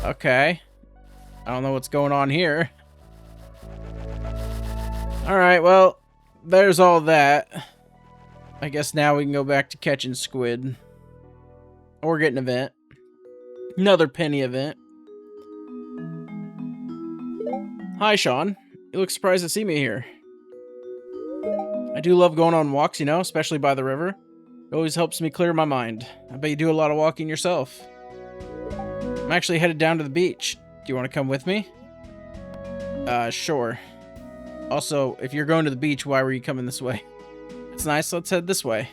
Okay. I don't know what's going on here. Alright, well, there's all that. I guess now we can go back to catching squid. Or get an event. Another penny event. Hi, Sean. You look surprised to see me here. I do love going on walks, you know, especially by the river. It always helps me clear my mind. I bet you do a lot of walking yourself. I'm actually headed down to the beach. Do you want to come with me? Sure. Also, if you're going to the beach, why were you coming this way? It's nice, let's head this way.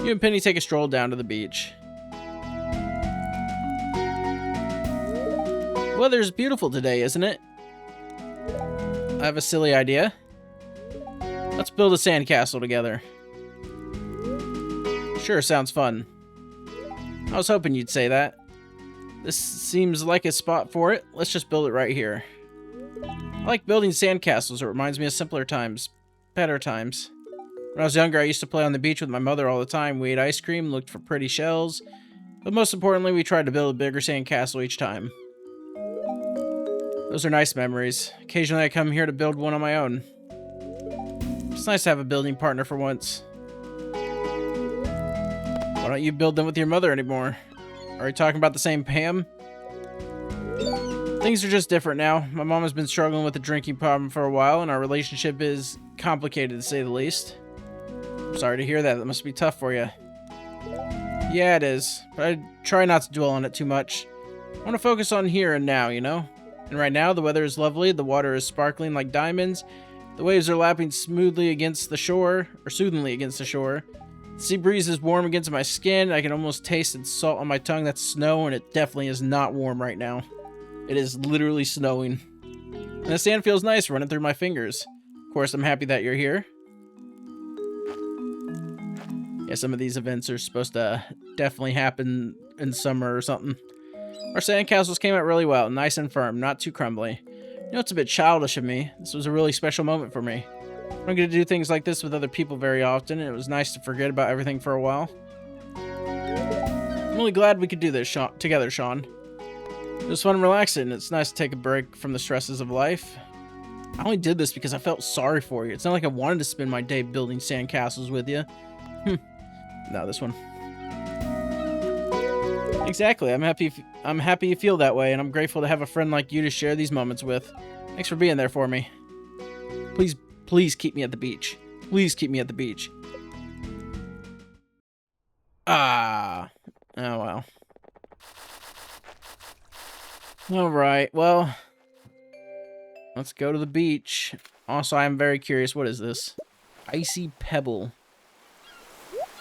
You and Penny take a stroll down to the beach. The weather's beautiful today, isn't it? I have a silly idea. Let's build a sandcastle together. Sure, sounds fun. I was hoping you'd say that. This seems like a spot for it. Let's just build it right here. I like building sandcastles. It reminds me of simpler times. Better times. When I was younger, I used to play on the beach with my mother all the time. We ate ice cream, looked for pretty shells. But most importantly, we tried to build a bigger sandcastle each time. Those are nice memories. Occasionally I come here to build one on my own. It's nice to have a building partner for once. Why don't you build them with your mother anymore? Are you talking about the same Pam? Things are just different now. My mom has been struggling with a drinking problem for a while, and our relationship is complicated to say the least. I'm sorry to hear that. That must be tough for you. Yeah, it is. But I try not to dwell on it too much. I want to focus on here and now, you know? And right now, the weather is lovely, the water is sparkling like diamonds, the waves are lapping smoothly against the shore, or soothingly against the shore. The sea breeze is warm against my skin, I can almost taste the salt on my tongue. That's snow, and it definitely is not warm right now. It is literally snowing. And the sand feels nice running through my fingers. Of course, I'm happy that you're here. Yeah, some of these events are supposed to definitely happen in summer or something. Our sandcastles came out really well, nice and firm, not too crumbly. You know, it's a bit childish of me. This was a really special moment for me. I'm going to do things like this with other people very often, and it was nice to forget about everything for a while. I'm really glad we could do this together, Sean. It was fun and relaxing, and it's nice to take a break from the stresses of life. I only did this because I felt sorry for you. It's not like I wanted to spend my day building sandcastles with you. No, this one. Exactly. I'm happy you feel that way, and I'm grateful to have a friend like you to share these moments with. Thanks for being there for me. Please Please keep me at the beach. Please keep me at the beach. Ah. Oh, well. Alright, well. Let's go to the beach. Also, I am very curious. What is this? Icy Pebble.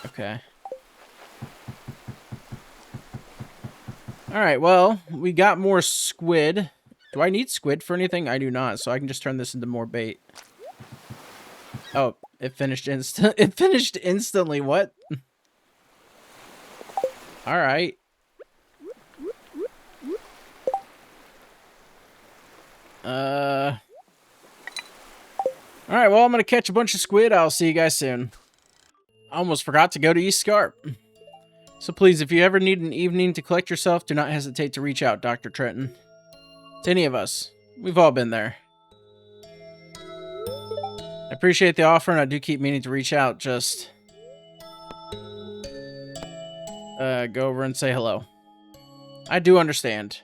Okay. Alright, well, we got more squid. Do I need squid for anything? I do not, so I can just turn this into more bait. Oh, it finished it finished instantly. What? Alright. Alright, well, I'm gonna catch a bunch of squid. I'll see you guys soon. I almost forgot to go to East Scarp. So please, if you ever need an evening to collect yourself, do not hesitate to reach out, Dr. Trenton. To any of us. We've all been there. I appreciate the offer, and I do keep meaning to reach out. Just go over and say hello. I do understand.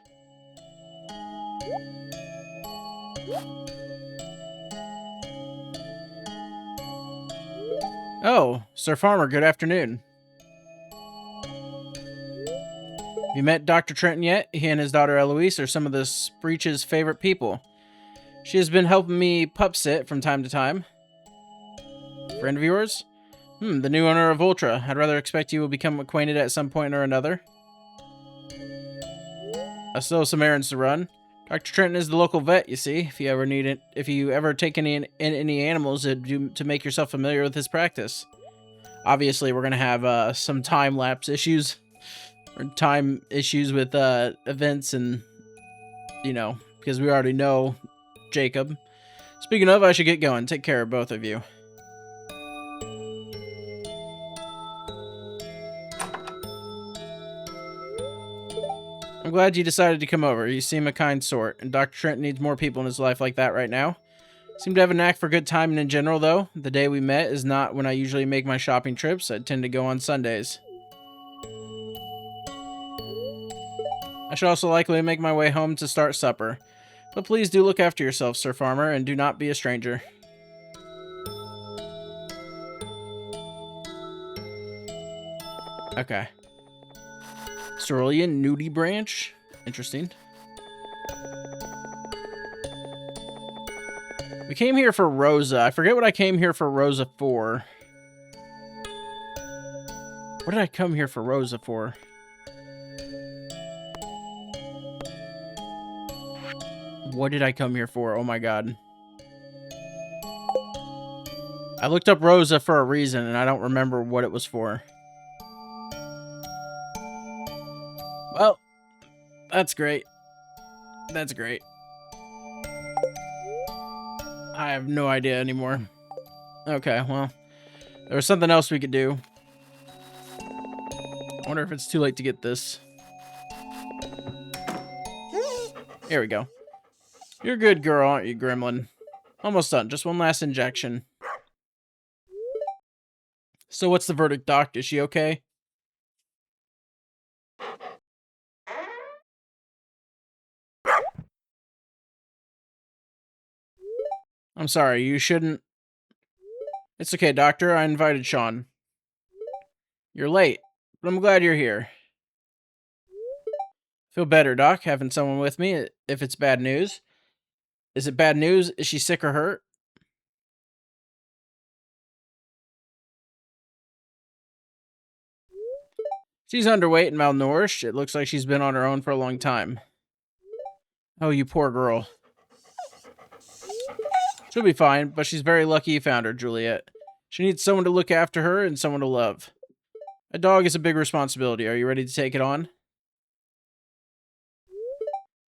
Oh, Sir Farmer, good afternoon. Have you met Dr. Trenton yet? He and his daughter Eloise are some of the Breach's favorite people. She has been helping me pup sit from time to time. Friend of yours? The new owner of Ultra. I'd rather expect you will become acquainted at some point or another. I still have some errands to run. Dr. Trenton is the local vet, you see. If you ever need it, if you ever take any animals to make yourself familiar with his practice. Obviously, we're gonna have some time lapse issues, or time issues with events, and you know, because we already know Jacob. Speaking of, I should get going. Take care of both of you. I'm glad you decided to come over. You seem a kind sort, and Dr. Trent needs more people in his life like that right now. Seem to have a knack for good timing in general, though. The day we met is not when I usually make my shopping trips. I tend to go on Sundays. I should also likely make my way home to start supper. But please do look after yourself, Sir Farmer, and do not be a stranger. Okay. Cerulean Nudie Branch. Interesting. We came here for Rosa. I forget what I came here for Rosa for. What did I come here for Rosa for? What did I come here for? Oh my god. I looked up Rosa for a reason, and I don't remember what it was for. Well, that's great. That's great. I have no idea anymore. Okay, well, there was something else we could do. I wonder if it's too late to get this. Here we go. You're a good girl, aren't you, Gremlin? Almost done. Just one last injection. So what's the verdict, Doc? Is she okay? I'm sorry, you shouldn't... It's okay, Doctor. I invited Sean. You're late, but I'm glad you're here. Feel better, Doc, having someone with me, if it's bad news. Is it bad news? Is she sick or hurt? She's underweight and malnourished. It looks like she's been on her own for a long time. Oh, you poor girl. She'll be fine, but she's very lucky you found her, Juliet. She needs someone to look after her and someone to love. A dog is a big responsibility. Are you ready to take it on?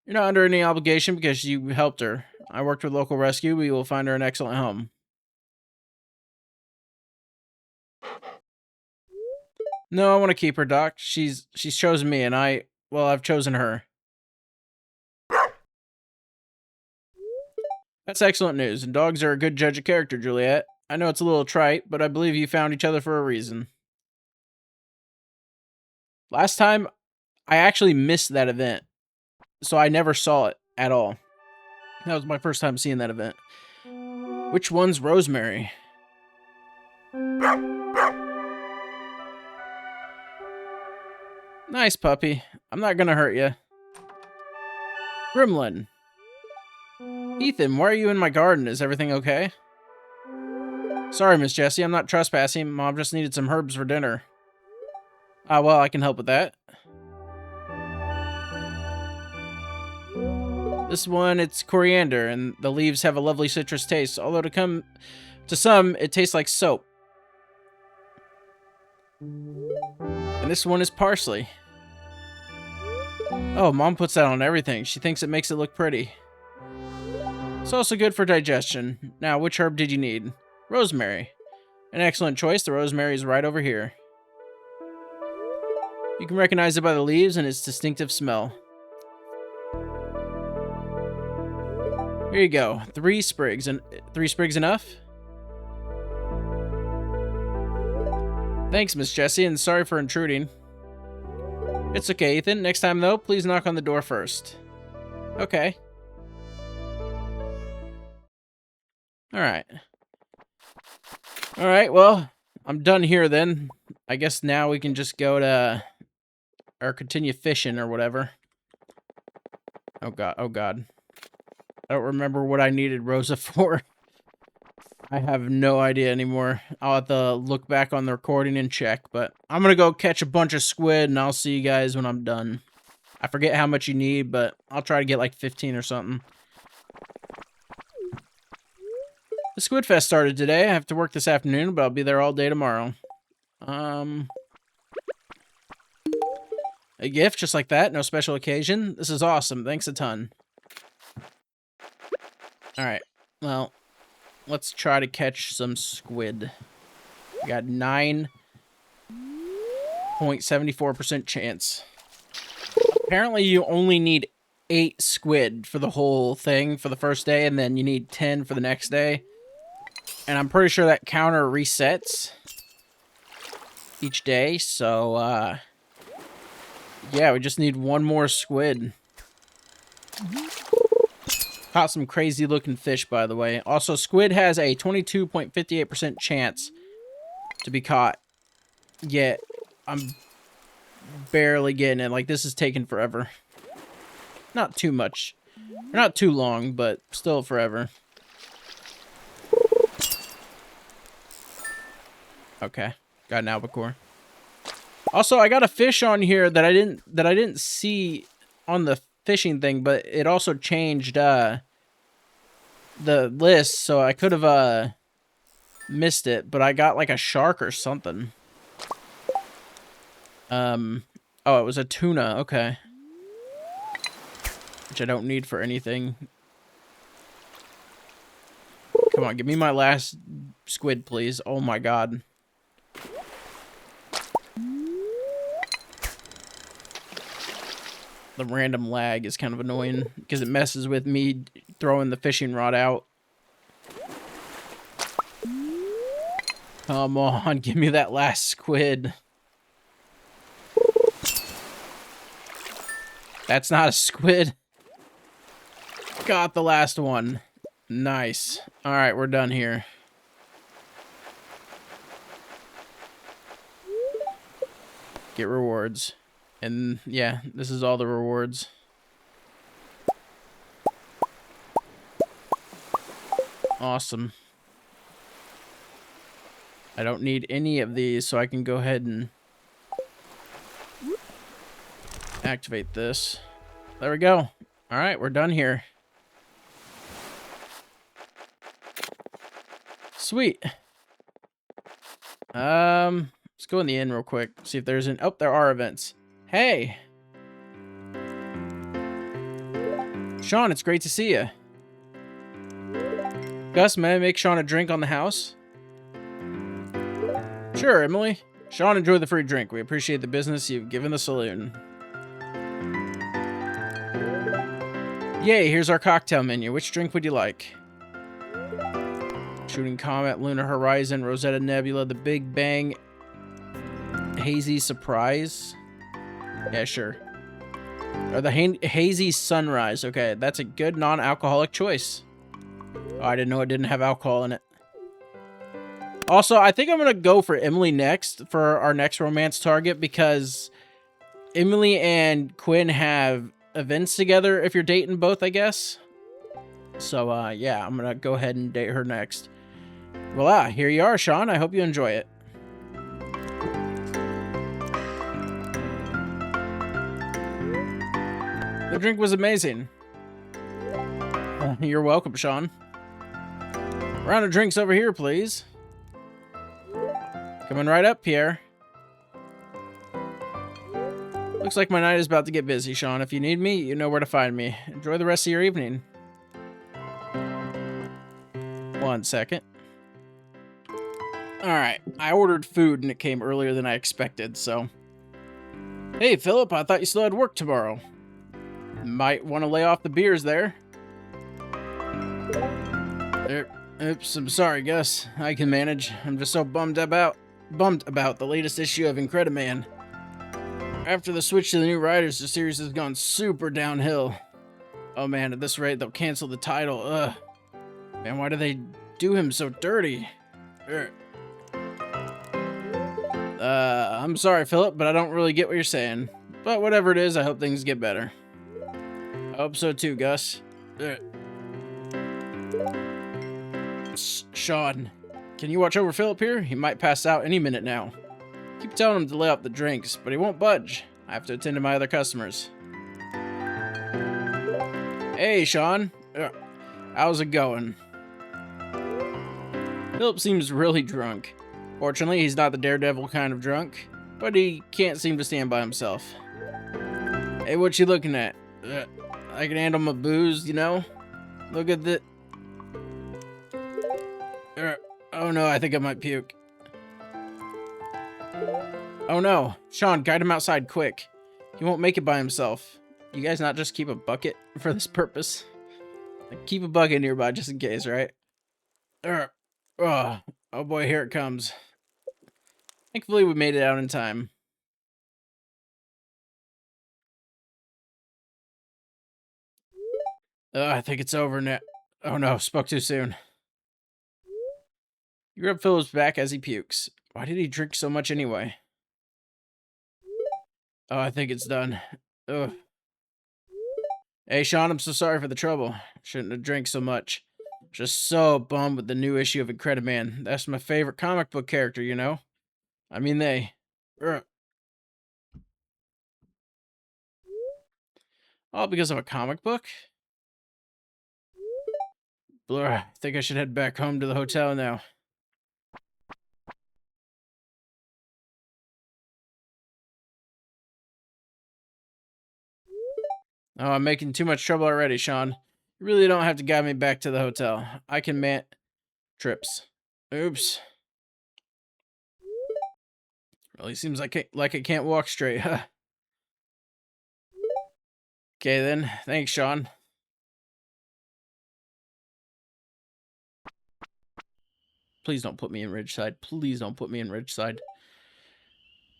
You're not under any obligation because you helped her. I worked with local rescue. We will find her an excellent home. No, I want to keep her, Doc. She's chosen me, and I've chosen her. That's excellent news, and dogs are a good judge of character, Juliet. I know it's a little trite, but I believe you found each other for a reason. Last time, I actually missed that event, so I never saw it at all. That was my first time seeing that event. Which one's Rosemary? Nice puppy. I'm not gonna hurt you. Gremlin. Ethan, why are you in my garden? Is everything okay? Sorry, Miss Jessie, I'm not trespassing. Mom just needed some herbs for dinner. Ah, well, I can help with that. This one, it's coriander, and the leaves have a lovely citrus taste, although to some, it tastes like soap. And this one is parsley. Oh, Mom puts that on everything. She thinks it makes it look pretty. It's also good for digestion. Now, which herb did you need? Rosemary. An excellent choice. The rosemary is right over here. You can recognize it by the leaves and its distinctive smell. Here you go. 3 sprigs. And 3 sprigs enough? Thanks, Miss Jessie, and sorry for intruding. It's okay, Ethan. Next time, though, please knock on the door first. Okay. Alright. Alright, well, I'm done here then. I guess now we can just go to... or continue fishing or whatever. Oh god, oh god. I don't remember what I needed Rosa for. I have no idea anymore. I'll have to look back on the recording and check, but I'm gonna go catch a bunch of squid and I'll see you guys when I'm done. I forget how much you need, but I'll try to get like 15 or something. The SquidFest started today. I have to work this afternoon, but I'll be there all day tomorrow. A gift just like that, no special occasion. This is awesome. Thanks a ton. Alright, well, let's try to catch some squid. We got 9.74% chance. Apparently you only need 8 squid for the whole thing for the first day, and then you need 10 for the next day. And I'm pretty sure that counter resets each day, so, yeah, we just need 1 more squid. Caught some crazy looking fish, by the way. Also, squid has a 22.58% chance to be caught. Yet, I'm barely getting it. Like, this is taking forever. Not too much. Not too long, but still forever. Okay. Got an albacore. Also, I got a fish on here that I didn't see on the fishing thing, but it also changed the list, so I could have missed it, but I got like a shark or something. Oh, it was a tuna, okay. Which I don't need for anything. Come on, give me my last squid, please. Oh my god. The random lag is kind of annoying because it messes with me throwing the fishing rod out. Come on, give me that last squid. That's not a squid. Got the last one. Nice. Alright, we're done here. Get rewards. And yeah, this is all the rewards. Awesome. I don't need any of these, so I can go ahead and activate this. There we go. Alright, we're done here. Sweet. Let's go in the inn real quick. See if there's an... Oh, there are events. Hey! Sean, it's great to see you. Gus, may I make Sean a drink on the house? Sure, Emily. Sean, enjoy the free drink. We appreciate the business you've given the saloon. Yay, here's our cocktail menu. Which drink would you like? Shooting Comet, Lunar Horizon, Rosetta Nebula, The Big Bang, Hazy Surprise. Yeah, sure. Or the Hazy Sunrise. Okay, that's a good non-alcoholic choice. Oh, I didn't know it didn't have alcohol in it. Also, I think I'm going to go for Emily next for our next romance target because Emily and Quinn have events together if you're dating both, I guess. So, yeah, I'm going to go ahead and date her next. Voila, here you are, Sean. I hope you enjoy it. The drink was amazing. You're welcome, Sean. Round of drinks over here, please. Coming right up, Pierre. Looks like my night is about to get busy, Sean. If you need me, you know where to find me. Enjoy the rest of your evening. 1 second. Alright, I ordered food and it came earlier than I expected, so... Hey, Philip, I thought you still had work tomorrow. Might want to lay off the beers there. Oops, I'm sorry, Gus. I can manage. I'm just so bummed about the latest issue of Incrediman. After the switch to the new writers, the series has gone super downhill. Oh man, at this rate, they'll cancel the title. Ugh. Man, why do they do him so dirty? I'm sorry, Philip, but I don't really get what you're saying. But whatever it is, I hope things get better. I hope so too, Gus. Sean, can you watch over Philip here? He might pass out any minute now. Keep telling him to lay off the drinks, but he won't budge. I have to attend to my other customers. Hey, Sean. How's it going? Philip seems really drunk. Fortunately, he's not the daredevil kind of drunk, but he can't seem to stand by himself. Hey, what you looking at? I can handle my booze, you know? Look at the... oh no, I think I might puke. Oh no. Sean, guide him outside quick. He won't make it by himself. You guys not just keep a bucket for this purpose? Like, keep a bucket nearby just in case, right? Oh boy, here it comes. Thankfully, we made it out in time. I think it's over now. Oh no, spoke too soon. You rub Philip's back as he pukes. Why did he drink so much anyway? Oh, I think it's done. Ugh. Hey, Sean, I'm so sorry for the trouble. Shouldn't have drank so much. Just so bummed with the new issue of Incrediman. That's my favorite comic book character, you know? I mean, they... All because of a comic book? Blur, I think I should head back home to the hotel now. Oh, I'm making too much trouble already, Sean. You really don't have to guide me back to the hotel. I can man... trips. Oops. Really seems like I can't walk straight, huh? Okay then, thanks, Sean. Please don't put me in Ridgeside. Please don't put me in Ridgeside.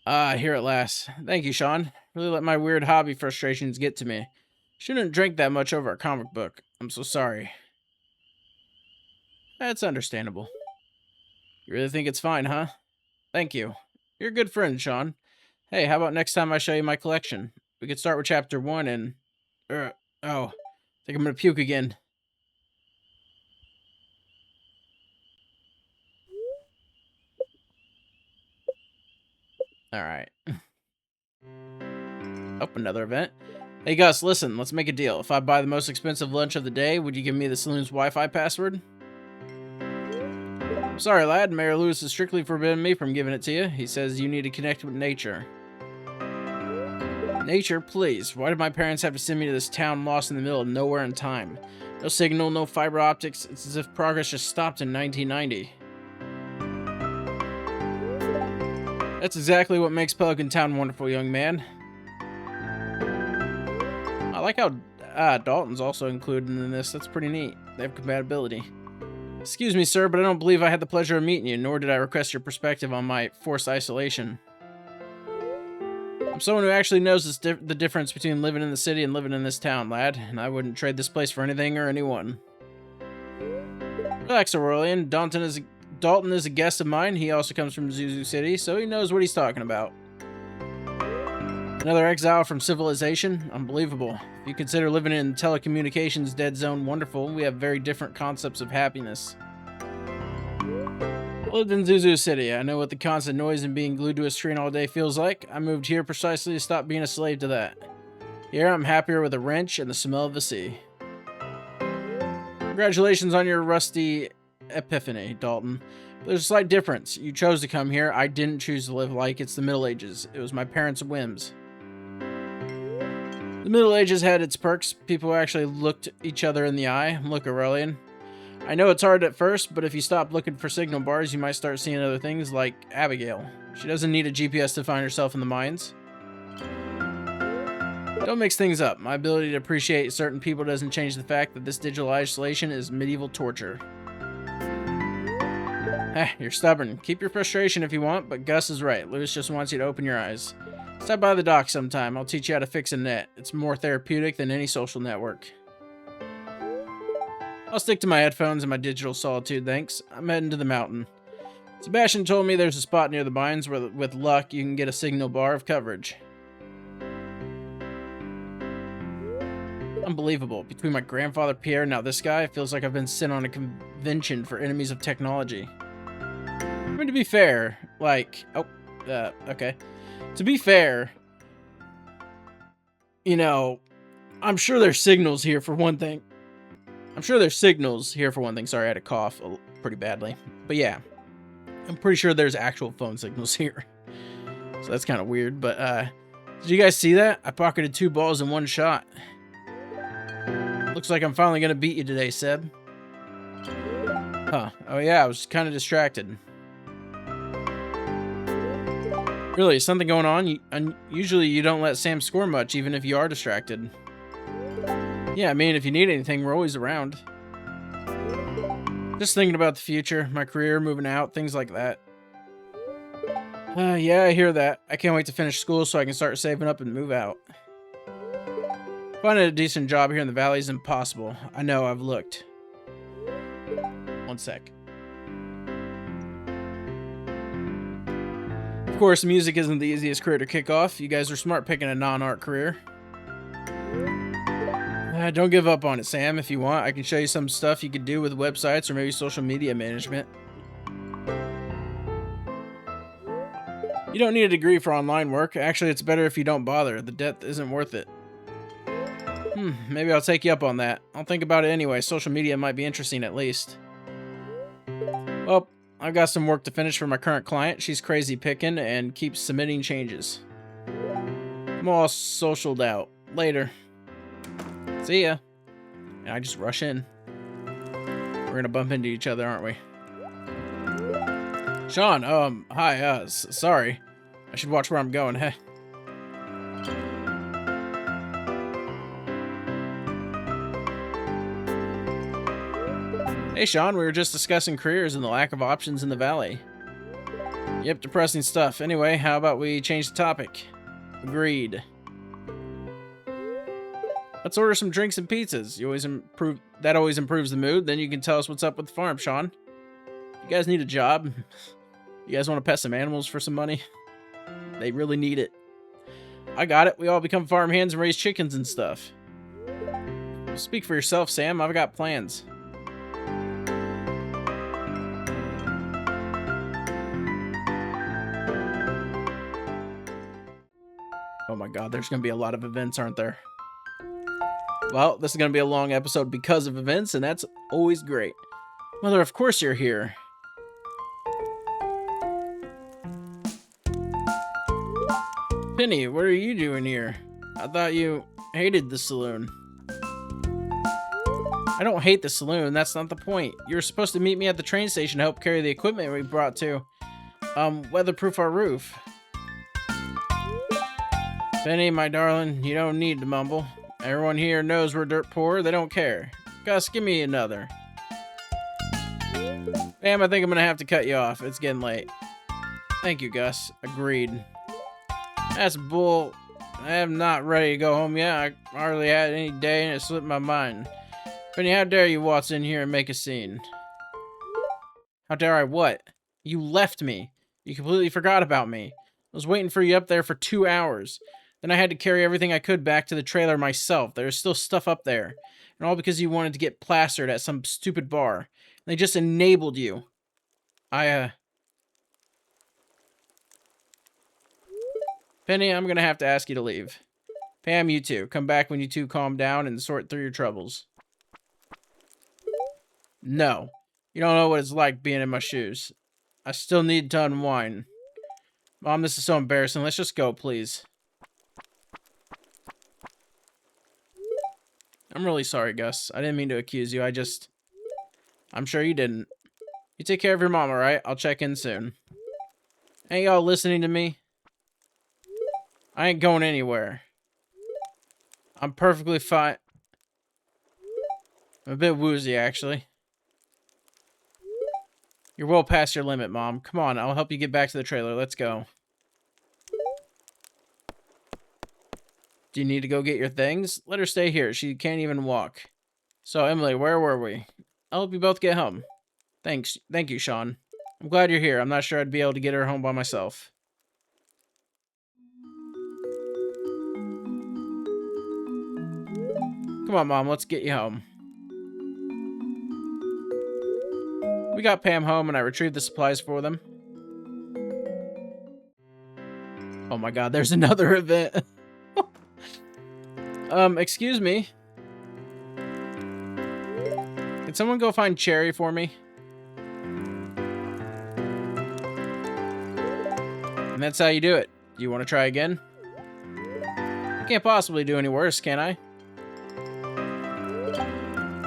Here at last. Thank you, Sean. Really let my weird hobby frustrations get to me. Shouldn't drink that much over a comic book. I'm so sorry. That's understandable. You really think it's fine, huh? Thank you. You're a good friend, Sean. Hey, how about next time I show you my collection? We could start with chapter 1 and... oh, I think I'm gonna puke again. Alright. Oh, another event. Hey Gus, listen, let's make a deal. If I buy the most expensive lunch of the day, would you give me the saloon's Wi-Fi password? Sorry, lad. Mayor Lewis has strictly forbidden me from giving it to you. He says you need to connect with nature. Nature, please. Why did my parents have to send me to this town lost in the middle of nowhere in time? No signal, no fiber optics. It's as if progress just stopped in 1990. That's exactly what makes Pelican Town wonderful, young man. I like how Dalton's also included in this. That's pretty neat. They have compatibility. Excuse me, sir, but I don't believe I had the pleasure of meeting you, nor did I request your perspective on my forced isolation. I'm someone who actually knows the difference between living in the city and living in this town, lad, and I wouldn't trade this place for anything or anyone. Relax, Aurelian. Dalton is a guest of mine. He also comes from Zuzu City, so he knows what he's talking about. Another exile from civilization? Unbelievable. If you consider living in telecommunications dead zone wonderful, we have very different concepts of happiness. I lived in Zuzu City. I know what the constant noise and being glued to a screen all day feels like. I moved here precisely to stop being a slave to that. Here, I'm happier with a wrench and the smell of the sea. Congratulations on your rusty epiphany, Dalton. But there's a slight difference. You chose to come here. I didn't choose to live like it's the Middle Ages. It was my parents' whims. The Middle Ages had its perks. People actually looked each other in the eye. Look, Aurelian. I know it's hard at first, but if you stop looking for signal bars, you might start seeing other things like Abigail. She doesn't need a GPS to find herself in the mines. Don't mix things up. My ability to appreciate certain people doesn't change the fact that this digital isolation is medieval torture. You're stubborn. Keep your frustration if you want, but Gus is right. Lewis just wants you to open your eyes. Stop by the dock sometime. I'll teach you how to fix a net. It's more therapeutic than any social network. I'll stick to my headphones and my digital solitude, thanks. I'm heading to the mountain. Sebastian told me there's a spot near the mines where, with luck, you can get a signal bar of coverage. Unbelievable. Between my grandfather Pierre and now this guy, it feels like I've been sent on a convention for enemies of technology. I mean, to be fair, like... okay. To be fair, you know, I'm sure there's signals here for one thing. Sorry, I had a cough pretty badly. But yeah, I'm pretty sure there's actual phone signals here. So that's kind of weird. But did you guys see that? I pocketed 2 balls in one shot. Looks like I'm finally going to beat you today, Seb. Huh. Oh yeah, I was kind of distracted. Really, is something going on? Usually you don't let Sam score much, even if you are distracted. Yeah, I mean, if you need anything, we're always around. Just thinking about the future, my career, moving out, things like that. Yeah, I hear that. I can't wait to finish school so I can start saving up and move out. Finding a decent job here in the valley is impossible. I know, I've looked. One sec. Of course, music isn't the easiest career to kick off. You guys are smart picking a non-art career. Don't give up on it, Sam. If you want, I can show you some stuff you could do with websites or maybe social media management. You don't need a degree for online work. Actually, it's better if you don't bother. The debt isn't worth it. Maybe I'll take you up on that. I'll think about it anyway. Social media might be interesting at least. Well, I've got some work to finish for my current client. She's crazy picking and keeps submitting changes. I'm all socialed out. Later. See ya. And I just rush in. We're gonna bump into each other, aren't we? Sean, hi, sorry. I should watch where I'm going, hey. Hey, Sean, we were just discussing careers and the lack of options in the valley. Yep, depressing stuff. Anyway, how about we change the topic? Agreed. Let's order some drinks and pizzas. That always improves the mood. Then you can tell us what's up with the farm, Sean. You guys need a job? You guys want to pet some animals for some money? They really need it. I got it. We all become farm hands and raise chickens and stuff. Speak for yourself, Sam. I've got plans. Oh my god, there's going to be a lot of events, aren't there? Well, this is going to be a long episode because of events, and that's always great. Mother, of course you're here. Penny, what are you doing here? I thought you hated the saloon. I don't hate the saloon, that's not the point. You were supposed to meet me at the train station to help carry the equipment we brought to, weatherproof our roof. Penny, my darling, you don't need to mumble. Everyone here knows we're dirt poor, they don't care. Gus, give me another. Bam, I think I'm gonna have to cut you off. It's getting late. Thank you, Gus. Agreed. That's bull. I am not ready to go home yet. I hardly had any day and it slipped my mind. Penny, how dare you waltz in here and make a scene? How dare I what? You left me. You completely forgot about me. I was waiting for you up there for 2 hours. Then I had to carry everything I could back to the trailer myself. There's still stuff up there. And all because you wanted to get plastered at some stupid bar. And they just enabled you. Penny, I'm gonna have to ask you to leave. Pam, you too. Come back when you two calm down and sort through your troubles. No. You don't know what it's like being in my shoes. I still need to unwind. Mom, this is so embarrassing. Let's just go, please. I'm really sorry, Gus. I didn't mean to accuse you. I'm sure you didn't. You take care of your mom, alright? I'll check in soon. Ain't y'all listening to me? I ain't going anywhere. I'm perfectly fine. I'm a bit woozy, actually. You're well past your limit, Mom. Come on, I'll help you get back to the trailer. Let's go. Do you need to go get your things? Let her stay here. She can't even walk. So, Emily, where were we? I'll help you both get home. Thanks. Thank you, Sean. I'm glad you're here. I'm not sure I'd be able to get her home by myself. Come on, Mom. Let's get you home. We got Pam home, and I retrieved the supplies for them. Oh my god, there's another event. Excuse me. Can someone go find Cherry for me? And that's how you do it. Do you want to try again? I can't possibly do any worse, can I?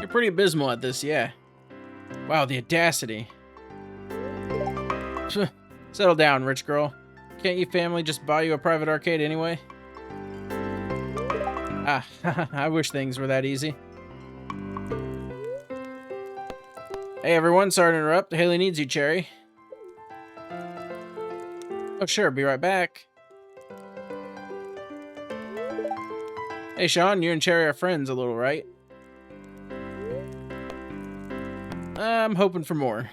You're pretty abysmal at this, yeah. Wow, the audacity. Settle down, rich girl. Can't you family just buy you a private arcade anyway? Ah, I wish things were that easy. Hey everyone, sorry to interrupt. Haley needs you, Cherry. Oh sure, be right back. Hey Sean, you and Cherry are friends a little, right? I'm hoping for more.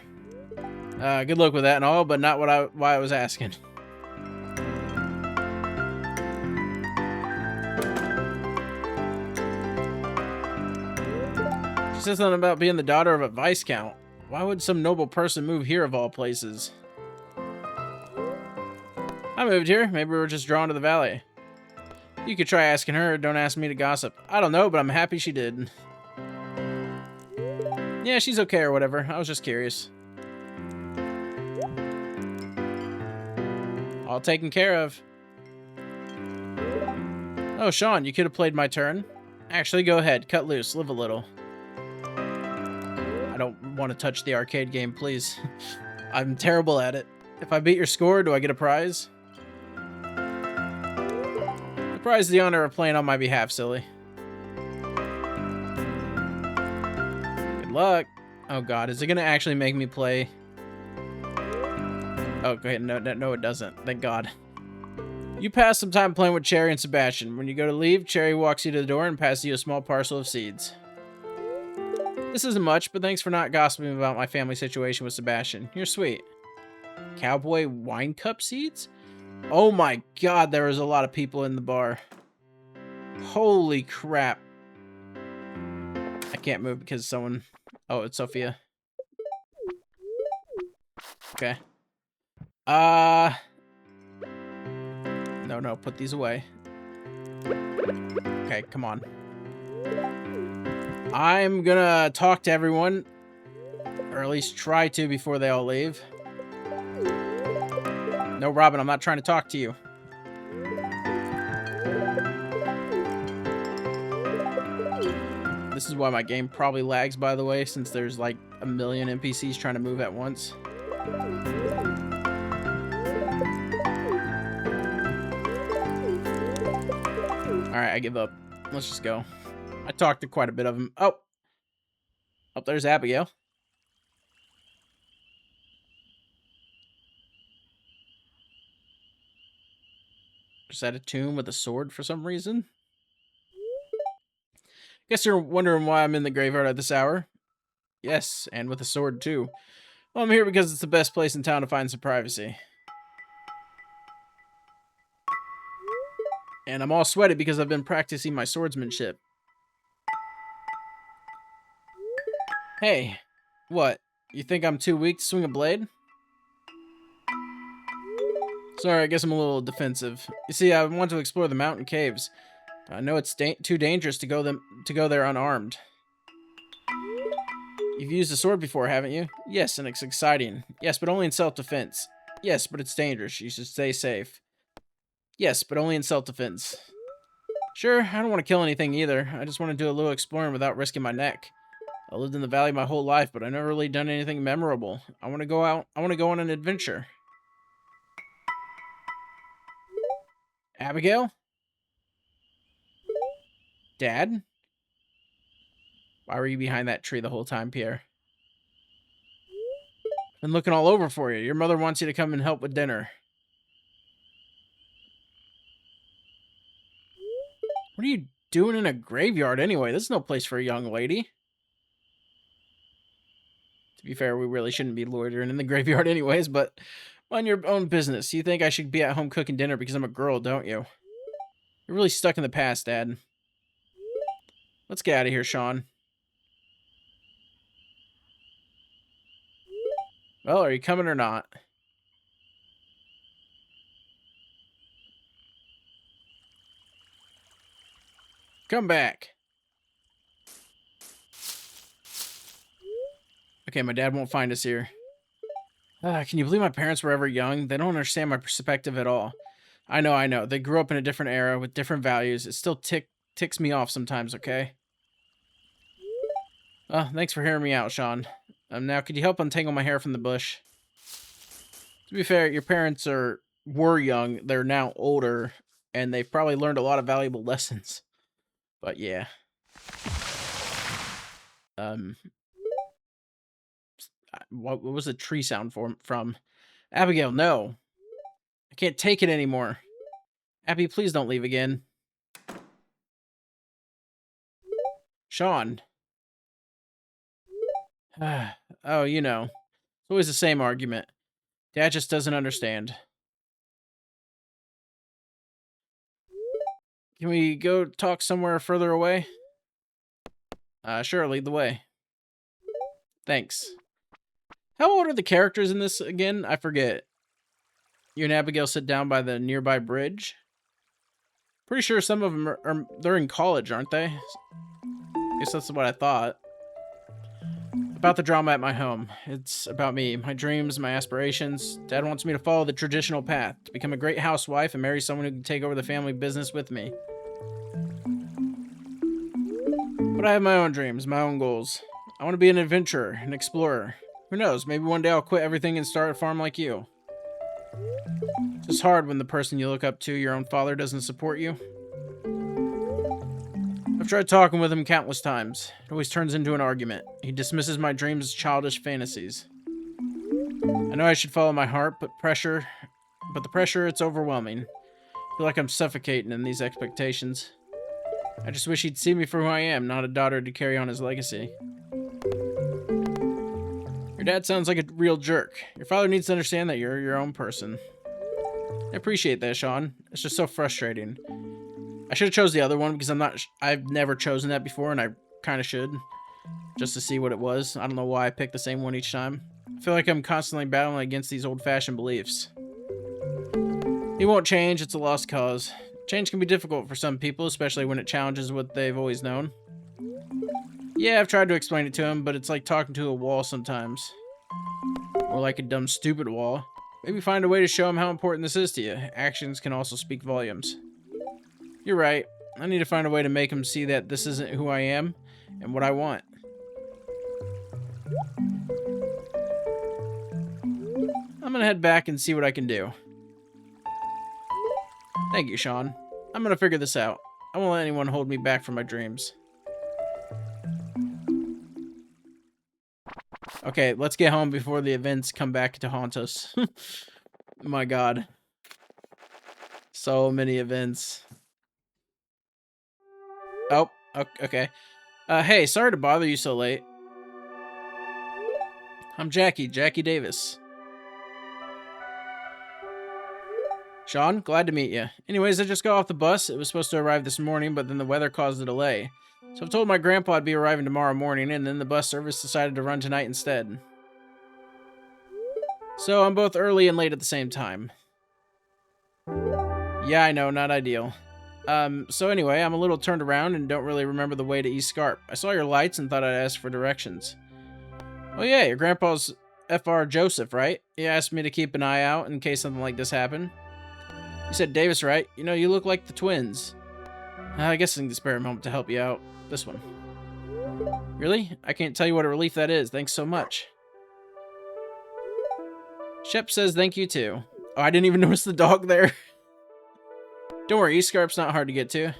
Good luck with that and all, but not why I was asking. She said something about being the daughter of a Viscount. Why would some noble person move here of all places? I moved here. Maybe we were just drawn to the valley. You could try asking her. Don't ask me to gossip. I don't know, but I'm happy she did. Yeah, she's okay or whatever. I was just curious. All taken care of. Oh, Sean, you could have played my turn. Actually, go ahead. Cut loose. Live a little. I don't want to touch the arcade game, please. I'm terrible at it. If I beat your score, do I get a prize? The prize is the honor of playing on my behalf, silly. Good luck. Oh god, is it gonna actually make me play? Oh, go ahead. No, it doesn't. Thank god. You pass some time playing with Cherry and Sebastian. When you go to leave, Cherry walks you to the door and passes you a small parcel of seeds. This isn't much, but thanks for not gossiping about my family situation with Sebastian. You're sweet. Cowboy wine cup seeds? Oh my god, there was a lot of people in the bar. Holy crap. I can't move because someone... Oh, it's Sophia. Okay. No, put these away. Okay, come on. I'm gonna talk to everyone, or at least try to before they all leave. No, Robin, I'm not trying to talk to you. This is why my game probably lags, by the way, since there's like a million NPCs trying to move at once. Alright, I give up. Let's just go. I talked to quite a bit of them. Oh! Oh, there's Abigail. Is that a tomb with a sword for some reason? Guess you're wondering why I'm in the graveyard at this hour. Yes, and with a sword too. Well, I'm here because it's the best place in town to find some privacy. And I'm all sweaty because I've been practicing my swordsmanship. Hey, what? You think I'm too weak to swing a blade? Sorry, I guess I'm a little defensive. You see, I want to explore the mountain caves. I know it's too dangerous to go there unarmed. You've used a sword before, haven't you? Yes, and it's exciting. Yes, but only in self-defense. Yes, but it's dangerous. You should stay safe. Yes, but only in self-defense. Sure, I don't want to kill anything either. I just want to do a little exploring without risking my neck. I lived in the valley my whole life, but I've never really done anything memorable. I want to go out. I want to go on an adventure. Abigail? Dad? Why were you behind that tree the whole time, Pierre? Been looking all over for you. Your mother wants you to come and help with dinner. What are you doing in a graveyard anyway? This is no place for a young lady. To be fair, we really shouldn't be loitering in the graveyard anyways, but mind your own business. You think I should be at home cooking dinner because I'm a girl, don't you? You're really stuck in the past, Dad. Let's get out of here, Sean. Well, are you coming or not? Come back. Okay, my dad won't find us here. Can you believe my parents were ever young? They don't understand my perspective at all. I know. They grew up in a different era with different values. It still ticks me off sometimes, okay? Thanks for hearing me out, Sean. Now, could you help untangle my hair from the bush? To be fair, your parents were young. They're now older, and they've probably learned a lot of valuable lessons. But yeah. What was the tree sound from? Abigail, no. I can't take it anymore. Abby, please don't leave again. Sean. Oh, you know. It's always the same argument. Dad just doesn't understand. Can we go talk somewhere further away? Sure, lead the way. Thanks. How old are the characters in this again? I forget. You and Abigail sit down by the nearby bridge. Pretty sure some of them they're in college, aren't they? Guess that's what I thought. About the drama at my home. It's about me, my dreams, my aspirations. Dad wants me to follow the traditional path, to become a great housewife and marry someone who can take over the family business with me. But I have my own dreams, my own goals. I want to be an adventurer, an explorer. Who knows, maybe one day I'll quit everything and start a farm like you. It's just hard when the person you look up to, your own father, doesn't support you. I've tried talking with him countless times. It always turns into an argument. He dismisses my dreams as childish fantasies. I know I should follow my heart, but the pressure, it's overwhelming. I feel like I'm suffocating in these expectations. I just wish he'd see me for who I am, not a daughter to carry on his legacy. Your dad sounds like a real jerk. Your father needs to understand that you're your own person. I appreciate that, Sean. It's just so frustrating. I should have chose the other one because I've never chosen that before, and I kind of should. Just to see what it was. I don't know why I picked the same one each time. I feel like I'm constantly battling against these old-fashioned beliefs. He won't change, it's a lost cause. Change can be difficult for some people, especially when it challenges what they've always known. Yeah, I've tried to explain it to him, but it's like talking to a wall sometimes. Or like a dumb, stupid wall. Maybe find a way to show him how important this is to you. Actions can also speak volumes. You're right. I need to find a way to make him see that this isn't who I am and what I want. I'm gonna head back and see what I can do. Thank you, Sean. I'm gonna figure this out. I won't let anyone hold me back from my dreams. Okay, let's get home before the events come back to haunt us. My god. So many events. Oh, okay. Hey, sorry to bother you so late. I'm Jackie Davis. Sean, glad to meet you. Anyways, I just got off the bus. It was supposed to arrive this morning, but then the weather caused a delay. So I've told my grandpa I'd be arriving tomorrow morning, and then the bus service decided to run tonight instead. So I'm both early and late at the same time. Yeah, I know, not ideal. So anyway, I'm a little turned around and don't really remember the way to East Scarp. I saw your lights and thought I'd ask for directions. Oh yeah, your grandpa's Fr. Joseph, right? He asked me to keep an eye out in case something like this happened. You said Davis, right? You know, you look like the twins. I guess I can spare a moment to help you out. This one. Really? I can't tell you what a relief that is. Thanks so much. Shep says thank you too. Oh, I didn't even notice the dog there. Don't worry, East Scarp's not hard to get to.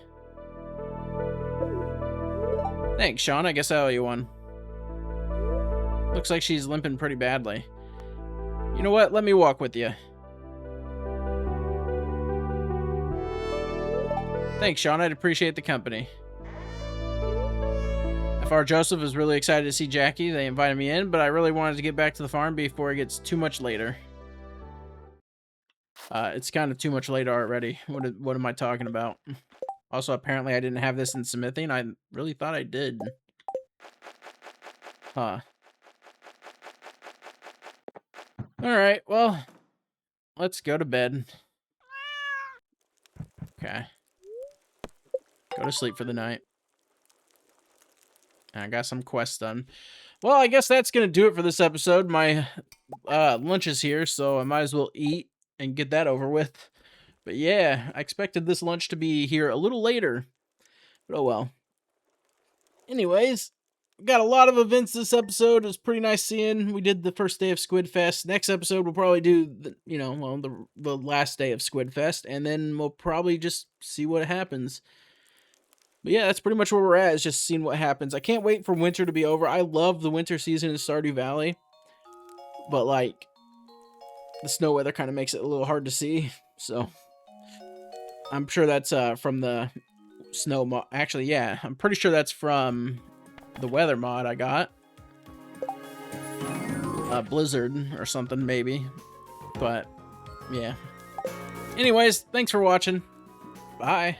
Thanks, Sean. I guess I owe you one. Looks like she's limping pretty badly. You know what? Let me walk with you. Thanks, Sean. I'd appreciate the company. Fr. Joseph is really excited to see Jackie. They invited me in, but I really wanted to get back to the farm before it gets too much later. It's kind of too much later already. What am I talking about? Also, apparently I didn't have this in smithing. I really thought I did. Huh. Alright, well, let's go to bed. Okay. Go to sleep for the night. I got some quests done. Well, I guess that's going to do it for this episode. My lunch is here, so I might as well eat and get that over with. But yeah, I expected this lunch to be here a little later. But oh well. Anyways, we got a lot of events this episode. It was pretty nice seeing. We did the first day of SquidFest. Next episode, we'll probably do, the last day of SquidFest. And then we'll probably just see what happens. But yeah, that's pretty much where we're at, is just seeing what happens. I can't wait for winter to be over. I love the winter season in Stardew Valley. But, like, the snow weather kind of makes it a little hard to see. So, I'm sure that's from the snow mod. Actually, yeah, I'm pretty sure that's from the weather mod I got. Blizzard or something, maybe. But, yeah. Anyways, thanks for watching. Bye.